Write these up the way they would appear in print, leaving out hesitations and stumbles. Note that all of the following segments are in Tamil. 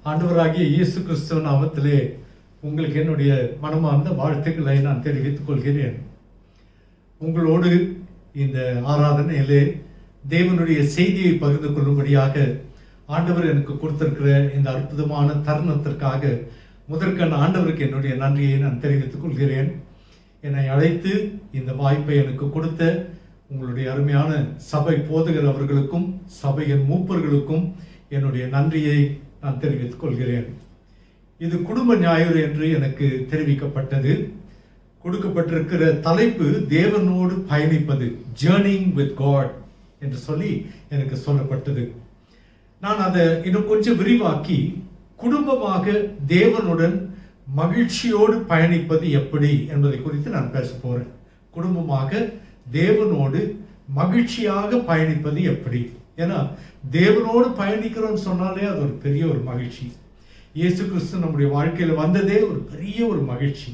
ஆண்டவராகிய இயேசு கிறிஸ்துவ நாமத்திலே உங்களுக்கு என்னுடைய மனமார்ந்த வாழ்த்துக்களை நான் தெரிவித்துக் கொள்கிறேன். உங்களோடு இந்த ஆராதனையிலே தேவனுடைய செய்தியை பகிர்ந்து கொள்ளும்படியாக ஆண்டவர் எனக்கு கொடுத்திருக்கிற இந்த அற்புதமான தருணத்திற்காக முதற்கண் ஆண்டவருக்கு என்னுடைய நன்றியை நான் தெரிவித்துக் கொள்கிறேன். என்னை அழைத்து இந்த வாய்ப்பை எனக்கு கொடுத்த உங்களுடைய அருமையான சபை போதகர் அவர்களுக்கும் சபையின் மூப்பர்களுக்கும் என்னுடைய நன்றியை நான் தெரிவித்துக் கொள்கிறேன். இது குடும்ப ஞாயிறு என்று எனக்கு தெரிவிக்கப்பட்டது. கொடுக்கப்பட்டிருக்கிற தலைப்பு தேவனோடு பயணிப்பது, ஜேர்னிங் வித் காட் என்று சொல்லி எனக்கு சொல்லப்பட்டது. நான் அதை இன்னும் கொஞ்சம் விரிவாக்கி குடும்பமாக தேவனுடன் மகிழ்ச்சியோடு பயணிப்பது எப்படி என்பதை குறித்து நான் பேச போறேன். குடும்பமாக தேவனோடு மகிழ்ச்சியாக பயணிப்பது எப்படி? ஏன்னா தேவனோடு பயணிக்கிறோம்னு சொன்னாலே அது ஒரு பெரிய ஒரு மகிழ்ச்சி. இயேசு கிறிஸ்து நம்முடைய வாழ்க்கையில வந்ததே ஒரு பெரிய ஒரு மகிழ்ச்சி.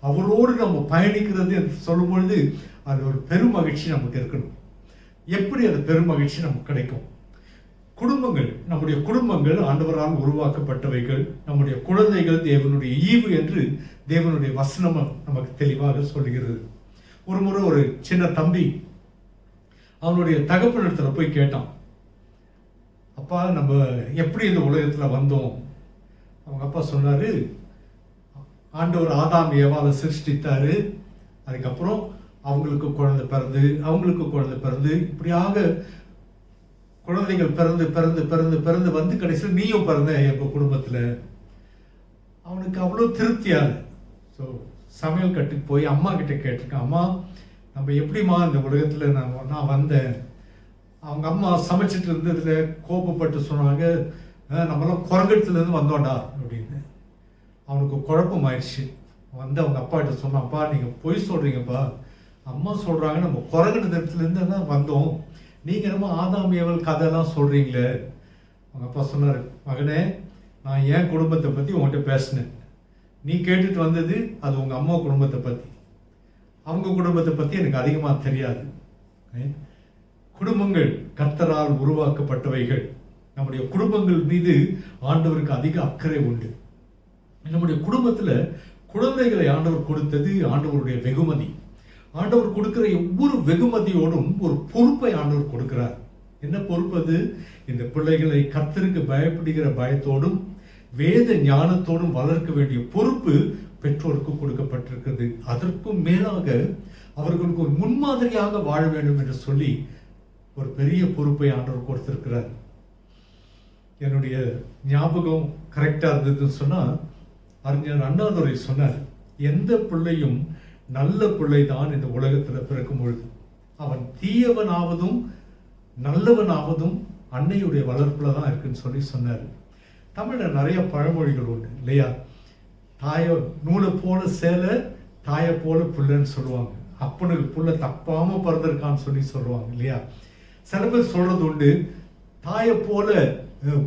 அவரோடு நம்ம பயணிக்கிறது என்று சொல்லும் பொழுது அது ஒரு பெரும் மகிழ்ச்சி நமக்கு இருக்கணும். எப்படி அந்த பெரும் மகிழ்ச்சி நமக்கு கிடைக்கும்? குடும்பங்கள், நம்முடைய குடும்பங்கள் ஆண்டவரால் உருவாக்கப்பட்டவைகள். நம்முடைய குழந்தைகள் தேவனுடைய ஈவு என்று தேவனுடைய வசனம் நமக்கு தெளிவாக சொல்கிறது. ஒரு முறை ஒரு சின்ன தம்பி அவனுடைய தகப்பனிடத்துல போய் கேட்டான், அப்பா நம்ம எப்படி இந்த உலகத்துல வந்தோம்? அவங்க அப்பா சொன்னாரு, ஆண்டவர் ஆதாம் ஏவாளை சிருஷ்டித்தாரு, அதுக்கப்புறம் அவங்களுக்கு குழந்தை பிறந்து இப்படியாக குழந்தைகள் பிறந்து பிறந்து பிறந்து பிறந்து வந்து கடைசியில் நீயும் பிறந்த எங்க குடும்பத்துல. அவனுக்கு அவ்வளோ திருப்தியா. ஸோ சமையல் கட்டுக்கு போய் அம்மா கிட்ட கேட்டிருக்கேன், அம்மா நம்ம எப்படிம்மா இந்த உலகத்துல நான் வந்தேன்? அவங்க அம்மா சமைச்சிட்டு இருந்ததுல கோபப்பட்டு சொன்னாங்க, நம்மளாம் குரங்கத்துல இருந்து வந்தோம்டா அப்படின்னு. அவனுக்கு குழப்பம் ஆயிடுச்சு. வந்து அவங்க அப்பா கிட்ட சொன்னாப்பா, நீங்க பொய் சொல்றீங்கப்பா, அம்மா சொல்றாங்க நம்ம குரங்கத்துல இருந்து தான் வந்தோம், நீங்க நம்ம ஆதாம் ஏவல் கதையெல்லாம் சொல்றீங்களே. அவங்க அப்பா சொன்னாரு, மகனே நான் என் குடும்பத்தை பத்தி உங்கள்கிட்ட பேசினேன், நீ கேட்டுட்டு வந்தது அது உங்க அம்மா குடும்பத்தை பத்தி, அவங்க குடும்பத்தை பத்தி எனக்கு அதிகமா தெரியாது. குடும்பங்கள் கர்த்தரால் உருவாக்கப்பட்டவைகள். நம்முடைய குடும்பங்கள் மீது ஆண்டவருக்கு அதிக அக்கறை உண்டு. நம்முடைய குடும்பத்துல குழந்தைகளை ஆண்டவர் கொடுத்தது ஆண்டவருடைய வெகுமதி. ஆண்டவர் கொடுக்கிற ஒவ்வொரு வெகுமதியோடும் ஒரு பொறுப்பை ஆண்டவர் கொடுக்கிறார். என்ன பொறுப்பு அது? இந்த பிள்ளைகளை கர்த்தருக்கு பயப்படுகிற பயத்தோடும் வேத ஞானத்தோடும் வளர்க்க வேண்டிய பொறுப்பு பெற்றோருக்கு கொடுக்கப்பட்டிருக்கிறது. அதற்கும் மேலாக அவர்களுக்கு ஒரு முன்மாதிரியாக வாழ வேண்டும் என்று சொல்லி ஒரு பெரிய பொறுப்பை ஆண்டவர் கொடுத்திருக்கிறார். என்னுடைய ஞாபகம் கரெக்டா இருந்ததுன்னு சொன்னா, அறிஞர் அண்ணாதுரை சொன்னார், எந்த பிள்ளையும் நல்ல பிள்ளைதான் இந்த உலகத்துல பிறக்கும் பொழுது அவன் தீயவனாவதும் நல்லவனாவதும் அன்னையுடைய வளர்ப்புல தான் இருக்குன்னு சொல்லி சொன்னார். தமிழ்ல நிறைய பழமொழிகள் உண்டு இல்லையா? தாய நூலை போல சேலை, தாய போல புள்ளன்னு சொல்லுவாங்க. அப்பனுக்கு புள்ள தப்பாம பிறந்திருக்கான்னு சொல்லி சொல்லுவாங்க இல்லையா? சில பேர் சொல்றது உண்டு, தாய போல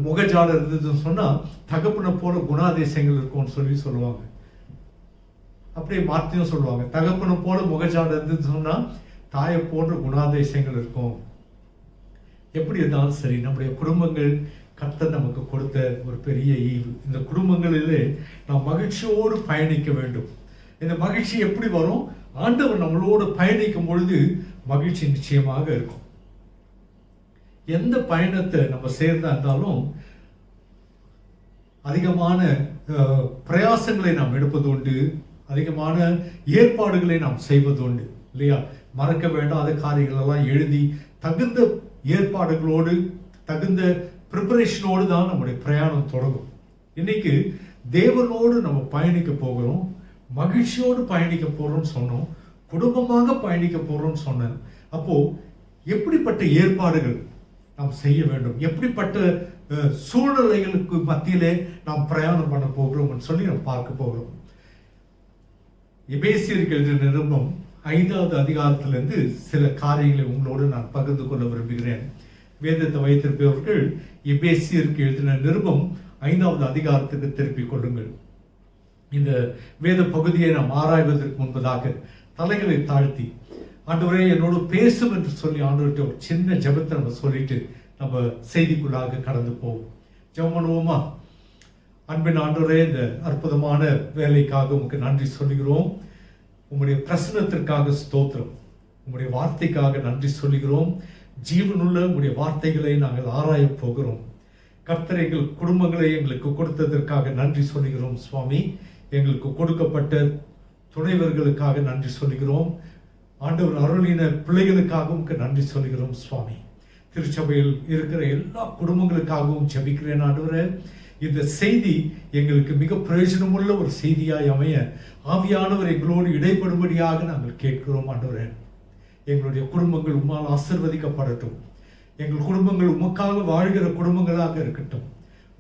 முகஜால இருந்ததுன்னு சொன்னா தகப்பனை போல குணாதிசயங்கள் இருக்கும்னு சொல்லி சொல்லுவாங்க. அப்படியே மாற்றியும் சொல்லுவாங்க, தகப்பனை போல முகஜால இருந்ததுன்னு சொன்னா தாயை போன்ற குணாதிசயங்கள் இருக்கும். எப்படி இருந்தாலும் சரி, நம்முடைய குடும்பங்கள் கர்த்தர் நமக்கு கொடுத்த ஒரு பெரிய ஈவு. இந்த குடும்பங்களிலே நாம் மகிழ்ச்சியோடு பயணிக்க வேண்டும். இந்த மகிழ்ச்சி எப்படி வரும்? ஆண்டவர் நம்மளோடு பயணிக்கும் பொழுது மகிழ்ச்சி நிச்சயமாக இருக்கும். எந்த பயணத்தை நம்ம சேர்ந்தா இருந்தாலும் அதிகமான பிரயாசங்களை நாம் எடுப்பது உண்டு, அதிகமான ஏற்பாடுகளை நாம் செய்வது உண்டு இல்லையா? மறக்க வேண்டாத காரியங்கள் எல்லாம் எழுதி தகுந்த ஏற்பாடுகளோடு தகுந்த ப்ரிப்பரேஷனோடு தான் நம்முடைய பிரயாணம் தொடங்கும். இன்னைக்கு தேவனோடு நம்ம பயணிக்க போகிறோம், மகிழ்ச்சியோடு பயணிக்க போறோம்னு சொன்னோம், குடும்பமாக பயணிக்க போறோம்னு சொன்னேன். அப்போ எப்படிப்பட்ட ஏற்பாடுகள் நாம் செய்ய வேண்டும், எப்படிப்பட்ட சூழ்நிலைகளுக்கு மத்தியிலே நாம் பிரயாணம் பண்ண போகிறோம் சொல்லி நாம் பார்க்க போகிறோம். எபேசியருக்கு எழுதின நிருபம் 5வது அதிகாரத்திலிருந்து சில காரியங்களை உங்களோடு நான் பகிர்ந்து கொள்ள விரும்புகிறேன். வேதத்தை வைத்திருப்பவர்கள் எபேசியருக்கு எழுதின நிருபம் 5வது அதிகாரத்துக்கு திருப்பிக் கொள்ளுங்கள். இந்த வேத பகுதியை நாம் ஆராய்வதற்கு முன்பதாக தலைகளை தாழ்த்தி, ஆண்டவரே என்னோடு பேசும் என்று சொல்லி ஆண்டவர்கிட்ட ஒரு சின்ன ஜெபத்தை நம்ம சொல்லிட்டு நம்ம செய்திக்குள்ளாக கடந்து போவோம். ஜெபம் பண்ணுவோமா? அன்பின் ஆண்டவரே, இந்த அற்புதமான வேலைக்காக உமக்கு நன்றி சொல்லுகிறோம். உம்முடைய பிரசனத்திற்காக ஸ்தோத்திரம். உம்முடைய வார்த்தைக்காக நன்றி சொல்லுகிறோம். ஜீவனுள்ள உம்முடைய வார்த்தைகளை நாங்கள் ஆராயப் போகிறோம். கர்த்தர் எங்கள் குடும்பங்களை எங்களுக்கு கொடுத்ததற்காக நன்றி சொல்லுகிறோம் சுவாமி. எங்களுக்கு கொடுக்கப்பட்ட துணைவர்களுக்காக நன்றி சொல்லுகிறோம். ஆண்டவர் அருளின பிள்ளைகளுக்காகவும் நன்றி சொல்லுகிறோம் சுவாமி. திருச்சபையில் இருக்கிற எல்லா குடும்பங்களுக்காகவும் ஜெபிக்கிறேன் ஆண்டவரே. இந்த செய்தி எங்களுக்கு மிக பிரயோஜனமுள்ள ஒரு செய்தியாய் அமைய ஆவியானவர் எங்களோடு இடைப்படும்படியாக நாங்கள் கேட்கிறோம் ஆண்டவரே. எங்களுடைய குடும்பங்கள் உம்மால் ஆசீர்வதிக்கப்படட்டும். எங்கள் குடும்பங்கள் உமக்காக வாழ்கிற குடும்பங்களாக இருக்கட்டும்.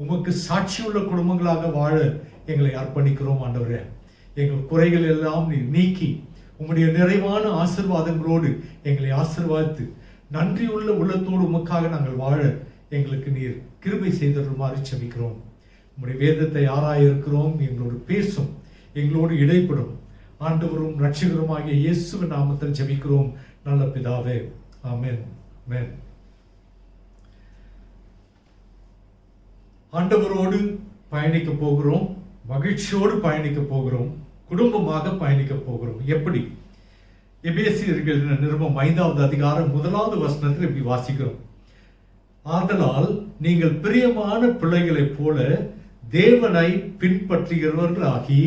உமக்கு சாட்சியுள்ள குடும்பங்களாக வாழ எங்களை அர்ப்பணிக்கிறோம் ஆண்டவரே. எங்கள் குறைகள் எல்லாம் நீர் நீக்கி உம்முடைய நிறைவான ஆசீர்வாதங்களோடு எங்களை ஆசீர்வாதித்து நன்றியுள்ள உள்ளத்தோடு உமக்காக நாங்கள் வாழ எங்களுக்கு நீர் கிருபை செய்தருமாறு ஜெபிக்கிறோம். உம்முடைய வேதத்தை ஆராயிருக்கிறோம். எங்களோடு பேசும், எங்களோடு இடைப்படும். ஆண்டவரும் ரட்சகருமாகிய இயேசுவின் நாமத்தில் ஜெபிக்கிறோம் நல்ல பிதாவே, ஆமென். ஆமென். ஆண்டவரோடு பயணிக்க போகிறோம், மகிழ்ச்சியோடு பயணிக்க போகிறோம், குடும்பமாக பயணிக்க போகிறோம். எப்படி? எபேசியர்கள் நிருபம் 5வது அதிகாரம் 1வது வசனத்தில் இப்படி வாசிக்கிறோம். ஆதலால் நீங்கள் பிரியமான பிள்ளைகளைப் போல தேவனை பின்பற்றுகிறவர்களாகி,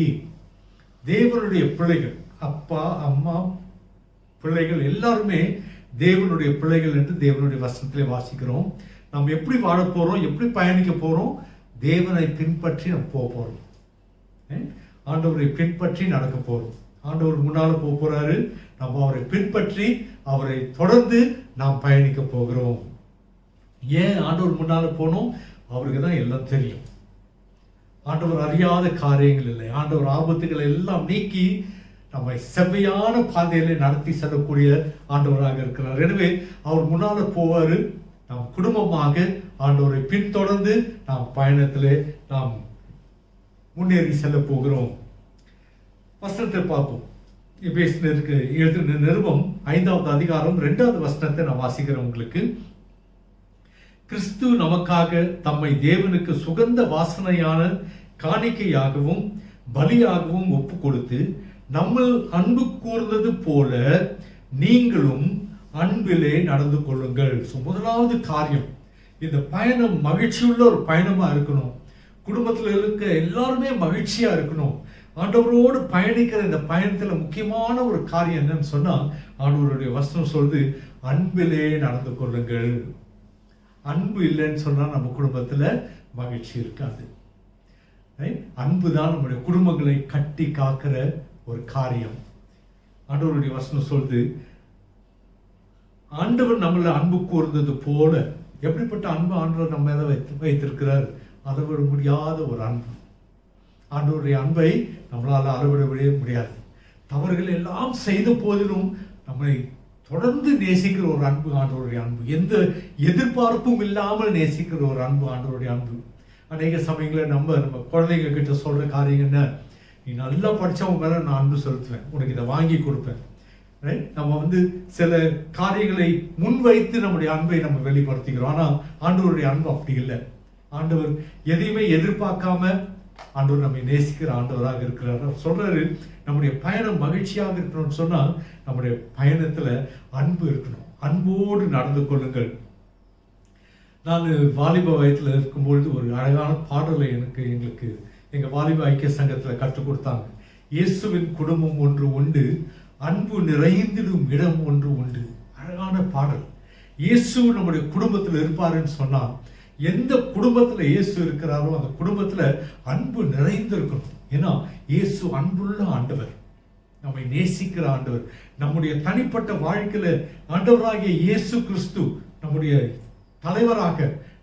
தேவனுடைய பிள்ளைகள், அப்பா அம்மா பிள்ளைகள் எல்லாருமே தேவனுடைய பிள்ளைகள் என்று தேவனுடைய வசனத்திலே வாசிக்கிறோம். நாம் எப்படி வாழ போறோம், எப்படி பயணிக்க போறோம்? தேவனை பின்பற்றி நாம் போக போறோம். ஆண்டவரை பின்பற்றி நடக்க போறோம். ஆண்டவர் முன்னால போறாரு, நம்ம அவரை பின்பற்றி அவரை தொடர்ந்து நாம் பயணிக்க போகிறோம். ஏன் ஆண்டவர் முன்னால போனோம்? அவருக்கு தான் எல்லாம் தெரியும். ஆண்டவர் அறியாத காரியங்கள் இல்லை. ஆண்டவர் ஆபத்துக்களை எல்லாம் நீக்கி நம்மை செவ்வையான பாதையிலே நடத்தி செல்லக்கூடிய ஆண்டவராக இருக்கிறார். எனவே அவர் முன்னால போவாரு. நாம் குடும்பமாக ஆண்டவரை பின்தொடர்ந்து நாம் பயணத்திலே நாம் முன்னேறி செல்ல போகிறோம். வசனத்தை பார்ப்போம். எபேசியருக்கு எழுதின நிருபம் 5வது அதிகாரம் 2வது வசனத்தை நான் வாசிக்கிறேன் உங்களுக்கு. கிறிஸ்து நமக்காக தம்மை தேவனுக்கு சுகந்த வாசனையான காணிக்கையாகவும் பலியாகவும் ஒப்பு கொடுத்து நம்மில் அன்பு கூர்ந்தது போல நீங்களும் அன்பிலே நடந்து கொள்ளுங்கள். முதலாவது காரியம், இந்த பயணம் மகிழ்ச்சியுள்ள ஒரு பயணமா இருக்கணும். குடும்பத்தில் இருக்க எல்லாருமே மகிழ்ச்சியா இருக்கணும். ஆண்டவரோடு பயணிக்கிற இந்த பயணத்துல முக்கியமான ஒரு காரியம் என்னன்னு சொன்னா, ஆண்டவருடைய வசனம் சொல்லுது, அன்பிலே நடந்து கொள்ளுங்கள். அன்பு இல்லைன்னு சொன்னா நம்ம குடும்பத்துல மகிழ்ச்சி இருக்காது. அன்பு தான் நம்முடைய குடும்பங்களை கட்டி காக்கிற ஒரு காரியம். ஆண்டவருடைய வசனம் சொல்லுது, ஆண்டவர் நம்மள அன்பு கூர்ந்தது போல. எப்படிப்பட்ட அன்பு ஆண்டவர் நம்ம மேல வைத்திருக்கிறார்? அளவிட முடியாத ஒரு அன்பு. ஆண்டவருடைய அன்பை நம்மளால அளவிட முடியாது. தவறுகள் எல்லாம் செய்த போதிலும் நம்மை தொடர்ந்து நேசிக்கிற ஒரு அன்பு ஆண்டவருடைய அன்பு. எந்த எதிர்பார்ப்பும் இல்லாமல் நேசிக்கிற ஒரு அன்பு ஆண்டவருடைய அன்பு. அநேக சமயங்களில் நம்ம குழந்தைங்க கிட்ட சொல்ற காரியம் என்ன? நீ நல்லா படிச்சவங்க மேல நான் அன்பு செலுத்துவேன், உனக்கு இதை வாங்கி கொடுப்பேன். நம்ம சில காரியங்களை முன்வைத்து நம்முடைய அன்பை நம்ம வெளிப்படுத்திக்கிறோம். ஆனா ஆண்டவருடைய அன்பு அப்படி இல்லை. ஆண்டவர் எதையுமே எதிர்பார்க்காம ஆண்டவர் நம்மை நேசிக்கிற ஆண்டவராக இருக்கிறார். அவர் சொல்றாரு, நம்முடைய பயணம் மகிழ்ச்சியாக இருக்கணும்னு சொன்னா நம்முடைய பயணத்துல அன்பு இருக்கணும். அன்போடு நடந்து கொள்ளுங்கள். நான் வாலிப வயத்துல இருக்கும்பொழுது ஒரு அழகான பாடலை எங்களுக்கு எங்க வாலிப ஐக்கிய சங்கத்துல கற்றுக் கொடுத்தாங்க. இயேசுவின் குடும்பம் ஒன்று உண்டு, அன்பு நிறைந்திடும் இடம் ஒன்று உண்டு. அழகான பாடல். இயேசு நம்முடைய குடும்பத்தில் இருப்பாருன்னு சொன்னா, எந்த குடும்பத்துல இயேசு இருக்கிறாரோ அந்த குடும்பத்துல அன்பு நிறைந்திருக்கணும். ஏன்னா இயேசு அன்புள்ள ஆண்டவர், நம்மை நேசிக்கிற ஆண்டவர். நம்முடைய தனிப்பட்ட வாழ்க்கையில ஆண்டவராகிய இயேசு கிறிஸ்து நம்முடைய தலைவராக,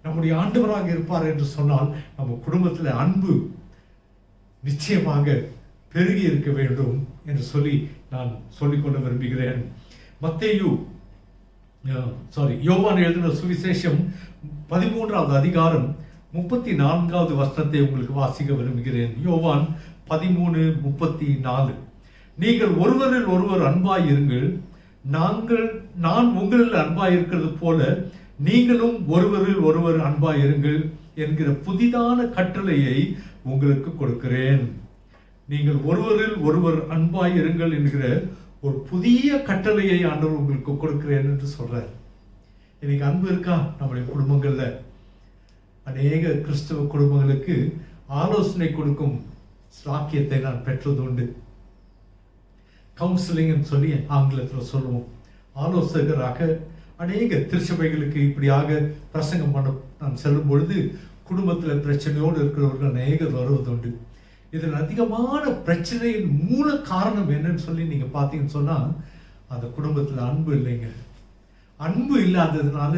நம்முடைய ஆண்டவராக இருப்பார் என்று சொன்னால் நம்ம குடும்பத்துல அன்பு நிச்சயமாக பெருகி இருக்க வேண்டும் என்று சொல்லி நான் சொல்லிக்கொள்ள விரும்புகிறேன். யோவான் எழுதின சுவிசேஷம் 13வது அதிகாரம் 34வது வசனத்தை உங்களுக்கு வாசிக்க விரும்புகிறேன். யோவான் 13:34. நீங்கள் ஒருவரில் ஒருவர் அன்பாய் இருங்கள், நான் உங்களில் அன்பாய் இருக்கிறது போல நீங்களும் ஒருவரில் ஒருவர் அன்பாய் இருங்கள் என்கிற புதிதான கட்டளையை உங்களுக்கு கொடுக்கிறேன். நீங்கள் ஒருவரில் ஒருவர் அன்பாய் இருங்கள் என்கிற ஒரு புதிய கட்டளையை ஆண்டவர் உங்களுக்கு கொடுக்கிறேன் என்று சொல்றார். இன்னைக்கு அன்பு இருக்கா நம்முடைய குடும்பங்கள்ல? அநேக கிறிஸ்தவ குடும்பங்களுக்கு ஆலோசனை கொடுக்கும் சாக்கியத்தை நான் பெற்றது உண்டு. கவுன்சிலிங் சொல்லி ஆங்கிலத்தில் சொல்லுவோம். ஆலோசகராக அநேக திருச்சபைகளுக்கு இப்படியாக பிரசங்கம் பண்ண நான் செல்லும் பொழுது குடும்பத்தில் பிரச்சனையோடு இருக்கிறவர்கள் அநேகர் வருவதுண்டு. இதில் அதிகமான பிரச்சனையின் மூல காரணம் என்னன்னு சொல்லி நீங்க பார்த்தீங்கன்னு சொன்னா, அந்த குடும்பத்தில் அன்பு இல்லைங்க. அன்பு இல்லாததுனால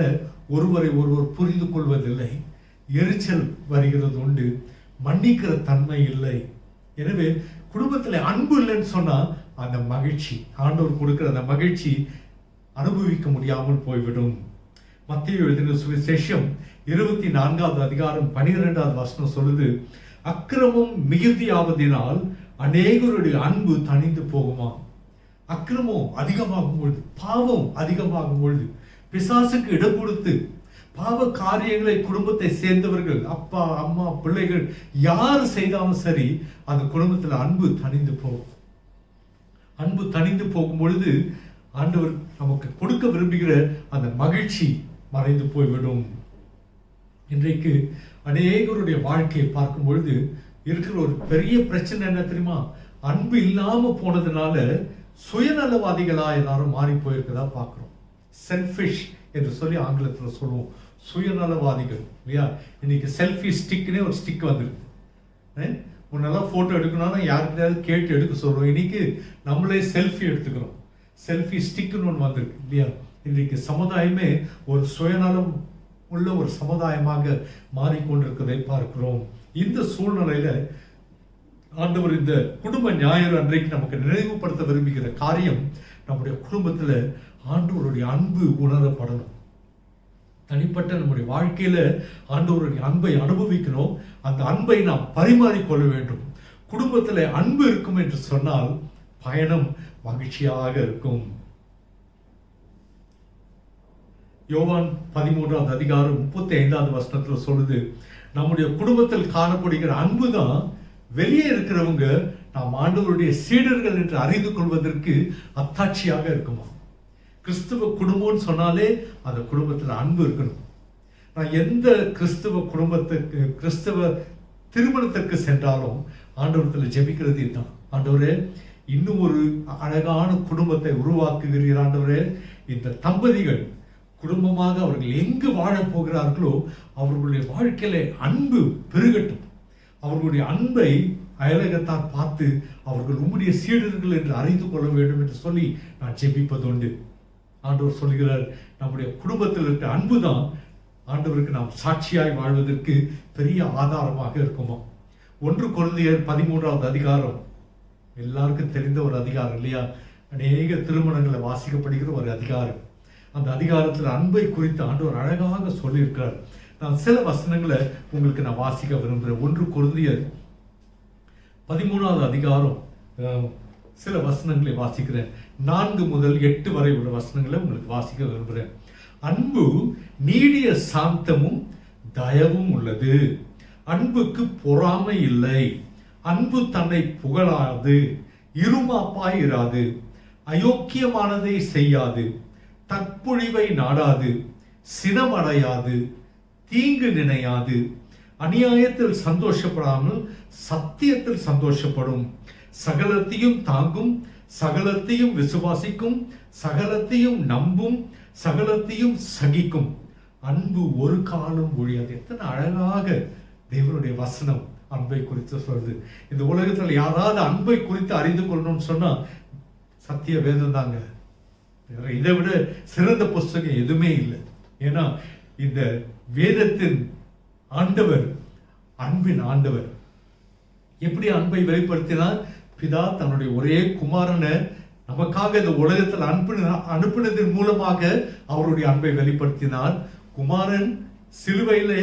ஒருவரை ஒருவர் புரிந்து கொள்வதில்லை, எரிச்சல் வருகிறது உண்டு, மன்னிக்கிற தன்மை இல்லை. எனவே குடும்பத்தில் அன்பு இல்லைன்னு சொன்னா அந்த மகிழ்ச்சி, ஆண்டவர் கொடுக்கிற அந்த மகிழ்ச்சி அனுபவிக்க முடியாமல் போய்விடும். மத்தேயு எழுதின சுவிசேஷம் 24வது அதிகாரம் 12வது வசனம் சொல்லுது, அக்கிரமம் மிகுதியாவதினால் அநேகருடைய அன்பு தணிந்து போகுமா. அக்கிரமம் அதிகமாகும் பொழுது, பாவம் அதிகமாகும் பொழுது, பிசாசுக்கு இடம் கொடுத்து பாவ காரியங்களை குடும்பத்தை சேர்ந்தவர்கள், அப்பா அம்மா பிள்ளைகள் யார் செய்தாலும் சரி, அந்த குடும்பத்தில் அன்பு தணிந்து போகும். அன்பு தணிந்து போகும் பொழுது ஆண்டவர் நமக்கு கொடுக்க விரும்புகிற அந்த மகிழ்ச்சி மறைந்து போய்விடும். இன்றைக்கு அநேகருடைய வாழ்க்கையை பார்க்கும் பொழுது இருக்கிற ஒரு பெரிய பிரச்சனை என்ன தெரியுமா? அன்பு இல்லாம போனதுனால சுயநலவாதிகளா எல்லாரும் மாறி போயிருக்கதா பார்க்கிறோம். செல்ஃபிஷ் என்று சொல்லி ஆங்கிலத்தில் சொல்லுவோம், சுயநலவாதிகள் இல்லையா? இன்னைக்கு செல்ஃபி ஸ்டிக்னே ஒரு ஸ்டிக் வந்துருக்கு. முன்னெல்லாம் போட்டோ எடுக்கணும்னா யாருக்கிட்டையாவது கேட்டு எடுக்க சொல்றோம். இன்னைக்கு நம்மளே செல்ஃபி எடுத்துக்கிறோம். செல்ஃபி ஸ்டிக்னு ஒன்று வந்திருக்கு இல்லையா? இன்றைக்கு சமுதாயமே ஒரு சுயநலம் உள்ள ஒரு சமுதாயமாக மாறிக்கொண்டிருக்கிறதை பார்க்கிறோம். இந்த சூழ்நிலையில ஆண்டவர் இந்த குடும்ப ஞாயிறு அன்றைக்கு நமக்கு நினைவுபடுத்த விரும்புகிற காரியம், நம்முடைய குடும்பத்துல ஆண்டவருடைய அன்பு உணரப்படணும். தனிப்பட்ட நம்முடைய வாழ்க்கையில ஆண்டவருடைய அன்பை அனுபவிக்கணும். அந்த அன்பை நாம் பரிமாறிக்கொள்ள வேண்டும். குடும்பத்தில் அன்பு இருக்கும் என்று சொன்னால் பயணம் மகிழ்ச்சியாக இருக்கும். யோவான் 13வது அதிகாரம் 35வது வசனத்தில் சொல்லுது, நம்முடைய குடும்பத்தில் காணப்படுகிற அன்பு தான் வெளியே இருக்கிறவங்க நாம் ஆண்டவருடைய சீடர்கள் என்று அறிந்து கொள்வதற்கு அத்தாட்சியாக இருக்குமா. கிறிஸ்துவ குடும்பம்னு சொன்னாலே அந்த குடும்பத்தில் அன்பு இருக்கணும். நான் எந்த கிறிஸ்துவ குடும்பத்துக்கு, கிறிஸ்துவ திருமணத்திற்கு சென்றாலும் ஆண்டவரத்தில் ஜெபிக்கிறது இதுதான், ஆண்டவரே இன்னும் ஒரு அழகான குடும்பத்தை உருவாக்குகிறீர் ஆண்டவரே. இந்த தம்பதிகள் குடும்பமாக அவர்கள் எங்கு வாழ போகிறார்களோ அவர்களுடைய வாழ்க்கையில அன்பு பெருகட்டும். அவர்களுடைய அன்பை அயலகத்தார் பார்த்து அவர்கள் உம்முடைய சீடர்கள் என்று அறிந்து கொள்ள வேண்டும் என்று சொல்லி நான் ஜெபிப்பது உண்டு. ஆண்டவர் சொல்கிறார், நம்முடைய குடும்பத்தில் இருக்க அன்பு தான் ஆண்டவருக்கு நாம் சாட்சியாய் வாழ்வதற்கு பெரிய ஆதாரமாக இருக்குமா. 1 கொரிந்தியர் 13வது அதிகாரம் எல்லாருக்கும் தெரிந்த ஒரு அதிகாரம் இல்லையா? அநேக திருமணங்களை வாசிக்கப்படுகிற ஒரு அதிகாரம். அந்த அதிகாரத்தில் அன்பை குறித்து ஆண்டவர் அழகாக சொல்லியிருக்கிறார். நான் சில வசனங்களை உங்களுக்கு நான் வாசிக்க விரும்புகிறேன். 1 கொரிந்தியர் 13வது அதிகாரம் சில வசனங்களை வாசிக்கிறேன். 4 முதல் 8 வரை உள்ள வசனங்களை உங்களுக்கு வாசிக்க விரும்புகிறேன். அன்பு நீடிய சாந்தமும் தயவும் உள்ளது. அன்புக்கு பொறாமை இல்லை. அன்பு தன்னை புகழாது, இருமாப்பாய் இராது, அயோக்கியமானதை செய்யாது, தற்பொழிவை நாடாது, சினமடையாது, தீங்கு நினையாது, அநியாயத்தில் சந்தோஷப்படாமல் சத்தியத்தில் சந்தோஷப்படும், சகலத்தையும் தாங்கும், சகலத்தையும் விசுவாசிக்கும், சகலத்தையும் நம்பும், சகலத்தையும் சகிக்கும். அன்பு ஒரு காலம் ஒழியாது. எத்தனை அழகாக தேவனுடைய வசனம் அன்பை குறித்து சொல்றது. இந்த உலகத்தில் யாராவது அன்பை குறித்து அறிந்து கொள்ளணும்னு சொன்னா சத்திய வேதம் தாங்க. இதை விட சிறந்த புஸ்தகம் எதுவுமே இல்லை. ஏன்னா இந்த வேதத்தின் ஆண்டவர் அன்பின் ஆண்டவர். எப்படி அன்பை வெளிப்படுத்தினார்? பிதா தன்னுடைய ஒரே குமாரனை நமக்காக இந்த உலகத்தில் அனுப்பினதன் மூலமாக அவருடைய அன்பை வெளிப்படுத்தினார். குமாரன் சிலுவையிலே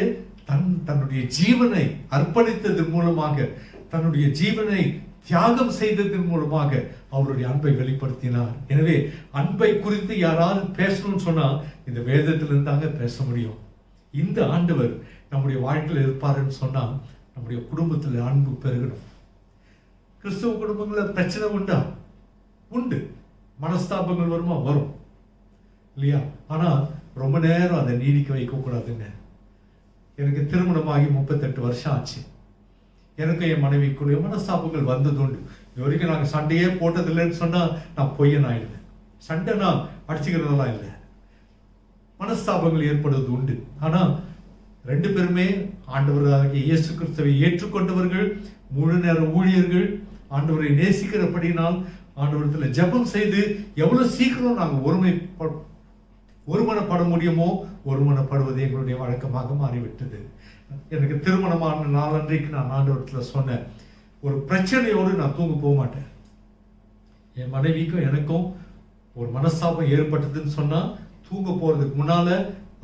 தன்னுடைய ஜீவனை அர்ப்பணித்ததன் மூலமாக, தன்னுடைய ஜீவனை தியாகம் செய்ததன் மூலமாக அவருடைய அன்பை வெளிப்படுத்தினார். எனவே அன்பை குறித்து யாராவது பேசணும்னு சொன்னா இந்த வேதத்திலிருந்து தாங்க பேச முடியும். இந்த ஆண்டவர் நம்முடைய வாழ்க்கையில் இருப்பாருன்னு சொன்னால் நம்முடைய குடும்பத்தில் அன்பு பெருகணும். கிறிஸ்துவ குடும்பங்களில் பிரச்சனை உண்டா? உண்டு. மனஸ்தாபங்கள் வருமா? வரும் இல்லையா? ஆனால் ரொம்ப நேரம் அதை நீடிக்க வைக்கக்கூடாதுங்க. எனக்கு திருமணமாகி 38 வருஷம் ஆச்சு. எனக்கு என் மனைவிக்குள்ளே மனஸ்தாபங்கள் வந்தது உண்டு. இது வரைக்கும் நாங்கள் சண்டையே போட்டதில்லைன்னு சொன்னால் நான் பொய்யன் ஆயிடுவேன். சண்டை நான் அடிச்சுக்கிறதெல்லாம் இல்லை, மனஸ்தாபங்கள் ஏற்படுவது உண்டு. ஆனால் 2 பேருமே ஆண்டவராகிய இயேசு கிறிஸ்துவை ஏற்றுக்கொண்டவர்கள், முழு நேர ஊழியர்கள், ஆண்டவரை நேசிக்கிறபடினால் ஆண்டவரத்தில் ஜெபம் செய்து எவ்வளவு சீக்கிரம் நாங்கள் ஒருமனப்பட முடியுமோ ஒருமனப்படுவது எங்களுடைய வழக்கமாக மாறிவிட்டது. எனக்கு திருமணமான நாளன்றைக்கு நான் ஆண்டவரத்தில் சொன்னேன், ஒரு பிரச்சனையோடு நான் தூங்க போக மாட்டேன். என் மனைவிக்கும் எனக்கும் ஒரு மனஸ்தாபம் ஏற்பட்டதுன்னு சொன்னால் தூங்க போகிறதுக்கு முன்னால்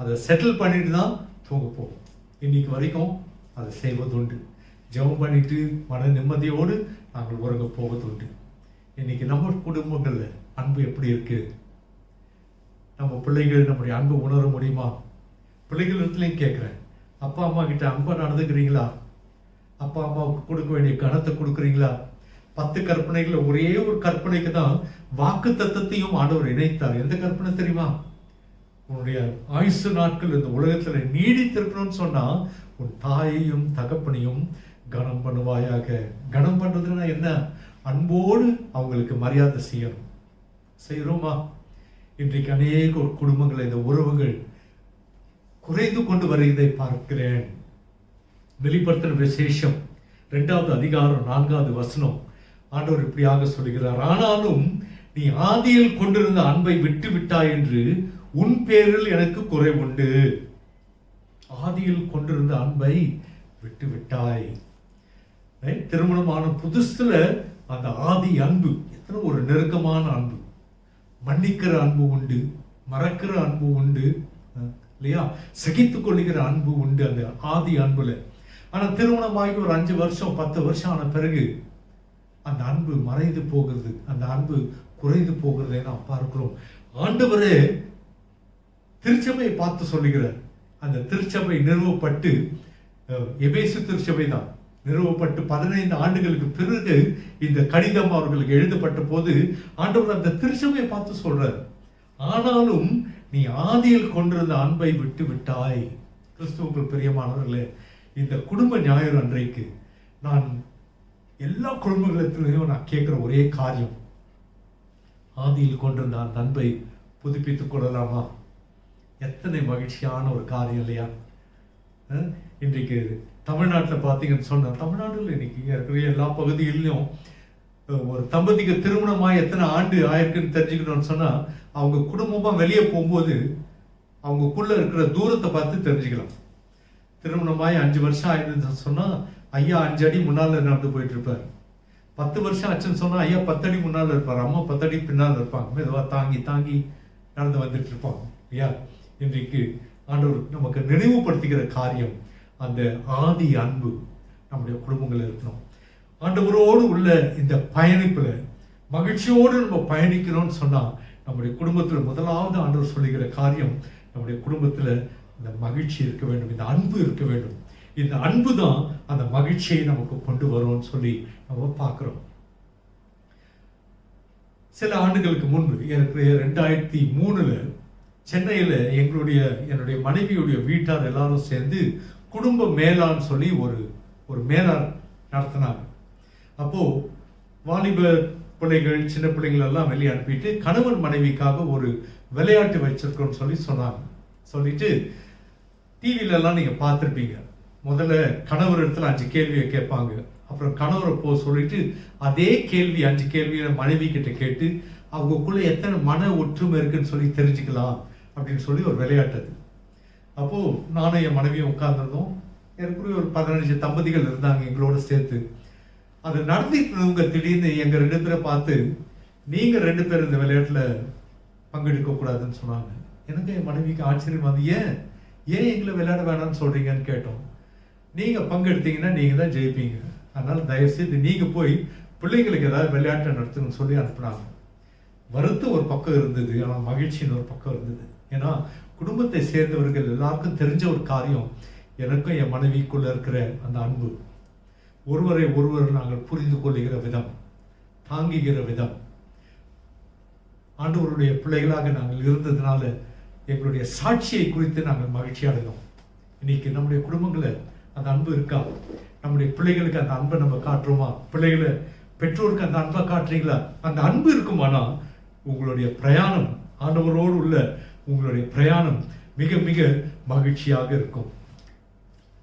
அதை செட்டில் பண்ணிட்டு தான் தூங்க போகும். இன்னைக்கு வரைக்கும் அதை செய்வதுண்டு. ஜெபம் பண்ணிட்டு மன நிம்மதியோடு நாங்கள் உறங்க போவதுண்டு. இன்னைக்கு நம்ம குடும்பங்களில் அன்பு எப்படி இருக்கு? நம்ம பிள்ளைகள் நம்முடைய அன்பு உணர முடியுமா? பிள்ளைகளிடத்துலையும் கேட்குறேன், அப்பா அம்மா கிட்ட அன்பை நடந்துக்கிறீங்களா? அப்பா அம்மாவுக்கு கொடுக்க வேண்டிய கணத்தை கொடுக்குறீங்களா? 10 கற்பனைகளில் ஒரே ஒரு கற்பனைக்கு தான் வாக்கு தத்தத்தையும் ஆண்டவர் இணைத்தார். எந்த கற்பனை தெரியுமா? உன்னுடைய ஆயுசு நாட்கள் இந்த உலகத்துல நீடித்திருக்கணும்னு சொன்னா உன் தாயையும் தகப்பனையும் கனம் பண்ணுவாயாக. கனம் பண்றதுன்னா என்ன? அன்போடு அவங்களுக்கு மரியாதை செய்யணும். செய்யறோமா? இன்றைக்கு அநேக குடும்பங்கள் இந்த உறவுகள் குறைந்து கொண்டு வருவதை பார்க்கிறேன். வெளிப்படுத்தின விசேஷம் 2வது அதிகாரம் 4வது வசனம் ஆண்டவர் இப்படியாக சொல்கிறார், ஆனாலும் நீ ஆதியில் கொண்டிருந்த அன்பை விட்டு விட்டாய் என்று உன் பேரில் எனக்கு குறை உண்டு. ஆதியில் கொண்டிருந்த அன்பை விட்டு விட்டாய். திருமணமான புதுசுல அந்த ஆதி அன்பு எத்தனை ஒரு நெருக்கமான அன்பு, மன்னிக்கிற அன்பு உண்டு, மறக்கிற அன்பு உண்டு இல்லையா, சகித்துக் கொள்ளுகிற அன்பு உண்டு அந்த ஆதி அன்புல. ஆனா திருமணமாகி ஒரு 5 வருஷம் 10 வருஷம் ஆன பிறகு அந்த அன்பு மறைந்து போகிறது, அந்த அன்பு குறைந்து போகிறதை நாம் பார்க்கிறோம். ஆண்டவரே திருச்சபையை பார்த்து சொல்லுகிறார். அந்த திருச்சபை நிறுவப்பட்டு, எபேசு திருச்சபை தான் நிறுவப்பட்டு 15 ஆண்டுகளுக்கு பிறகு இந்த கடிதம் அவர்களுக்கு எழுதப்பட்ட போது ஆண்டவர் அந்த திருச்சபையை பார்த்து சொல்றார், ஆனாலும் நீ ஆதியில் கொண்டிருந்த அன்பை விட்டு விட்டாய். கிறிஸ்துவுக்குள் பிரியமானவர்களே, இந்த குடும்ப ஞாயிறு அன்றைக்கு நான் எல்லா குடும்பங்களிலும் நான் கேட்கிற ஒரே காரியம், ஆதியில் கொண்டிருந்த அந்த அன்பை புதுப்பித்துக் கொள்ளலாமா? எத்தனை மகிழ்ச்சியான ஒரு காரியம் இல்லையா? இன்றைக்கு தமிழ்நாட்டில் பார்த்தீங்கன்னு சொன்ன, தமிழ்நாட்டில் இன்னைக்கு இருக்கிற எல்லா பகுதிகளிலும் ஒரு தம்பதிக்கு திருமணமாக எத்தனை ஆண்டு ஆயிருக்குன்னு தெரிஞ்சுக்கணும்னு சொன்னால் அவங்க குடும்பமாக வெளியே போகும்போது அவங்கக்குள்ள இருக்கிற தூரத்தை பார்த்து தெரிஞ்சுக்கலாம். திருமணமாகி 5 வருஷம் ஆயிருந்துன்னு சொன்னால் ஐயா 5 அடி முன்னால் நடந்து போயிட்டு இருப்பார். 10 வருஷம் ஆச்சுன்னு சொன்னால் ஐயா 10 அடி முன்னால் இருப்பார், அம்மா 10 அடி பின்னால் இருப்பாங்க. மெதுவாக தாங்கி தாங்கி நடந்து வந்துட்டு இருப்பாங்க ஐயா. இன்றைக்கு ஆண்டவர் நமக்கு நினைவுபடுத்துகிற காரியம் அந்த ஆதி அன்பு நம்முடைய குடும்பங்கள் இருக்கணும். ஆண்டவரோடு உள்ள இந்த பயணிப்புல மகிழ்ச்சியோடு நம்ம பயணிக்கணும்னு சொன்னா நம்முடைய குடும்பத்துல முதலாவது ஆண்டவர் சொல்லுகிற காரியம், நம்முடைய குடும்பத்துல இந்த மகிழ்ச்சி இருக்க வேண்டும், இந்த அன்பு இருக்க வேண்டும். இந்த அன்பு தான் அந்த மகிழ்ச்சியை நமக்கு கொண்டு வரும்னு சொல்லி நம்ம பார்க்கிறோம். சில ஆண்டுகளுக்கு முன்பு எனக்கு 2003 சென்னையில் என்னுடைய மனைவியுடைய வீட்டார் எல்லாரும் சேர்ந்து குடும்ப மேலான்னு சொல்லி ஒரு மேலார் நடத்தினாங்க. அப்போ வாலிப பிள்ளைகள் சின்ன பிள்ளைகள் எல்லாம் வெளியே அனுப்பிட்டு கணவன் மனைவிக்காக ஒரு விளையாட்டு வச்சிருக்கோம்னு சொல்லி சொன்னாங்க. சொல்லிட்டு டிவில எல்லாம் நீங்க பார்த்துருப்பீங்க, முதல்ல கணவர் இடத்துல 5 கேள்வியை கேட்பாங்க, அப்புறம் கணவரை சொல்லிட்டு அதே கேள்வி 5 கேள்வியை மனைவி கிட்ட கேட்டு அவங்களுக்குள்ள எத்தனை மன ஒற்றுமை இருக்குன்னு சொல்லி தெரிஞ்சுக்கலாம் அப்படின்னு சொல்லி ஒரு விளையாட்டு அது. அப்போ நானும் என் மனைவியும் உட்கார்ந்துருந்தோம். எனக்கு ஒரு 15 தம்பதிகள் இருந்தாங்க எங்களோட சேர்த்து. அது நடந்துட்டு திடீர்னு எங்க 2 பேரை பார்த்து, நீங்க 2 பேர் இந்த விளையாட்டுல பங்கெடுக்க கூடாதுன்னு சொன்னாங்க. எனக்கு என் மனைவிக்கு ஆச்சரியம் வந்து, ஏன் எங்களை விளையாட வேணாம்னு சொல்றீங்கன்னு கேட்டோம். நீங்க பங்கெடுத்தீங்கன்னா நீங்க தான் ஜெயிப்பீங்க, அதனால தயவு செய்து நீங்க போய் பிள்ளைங்களுக்கு ஏதாவது விளையாட்டை நடத்துன்னு சொல்லி அனுப்புனாங்க. வருத்தம் ஒரு பக்கம் இருந்தது, ஆனால் மகிழ்ச்சின்னு ஒரு பக்கம் இருந்தது. ஏன்னா குடும்பத்தை சேர்ந்தவர்கள் எல்லாருக்கும் தெரிஞ்ச ஒரு காரியம், எனக்கும் என் மனைவிக்குள்ள இருக்கிற அந்த அன்பு, ஒருவரை ஒருவர் நாங்கள் புரிந்து கொள்ளுகிற விதம், தாங்குகிற விதம், ஆண்டவருடைய பிள்ளைகளாக நாங்கள் இருந்ததுனால எங்களுடைய சாட்சியை குறித்து நாங்கள் மகிழ்ச்சி அடைந்தோம். இன்னைக்கு நம்முடைய குடும்பங்களில் அந்த அன்பு இருக்கா? நம்முடைய பிள்ளைகளுக்கு அந்த அன்பை நம்ம காட்டுறோமா? பிள்ளைகளை பெற்றோருக்கு அந்த அன்பை காட்டுறீங்களா? அந்த அன்பு இருக்குமானா உங்களுடைய பிரயாணம், ஆண்டவரோடு உள்ள உங்களுடைய பிரயாணம் மிக மிக மகிழ்ச்சியாக இருக்கும்.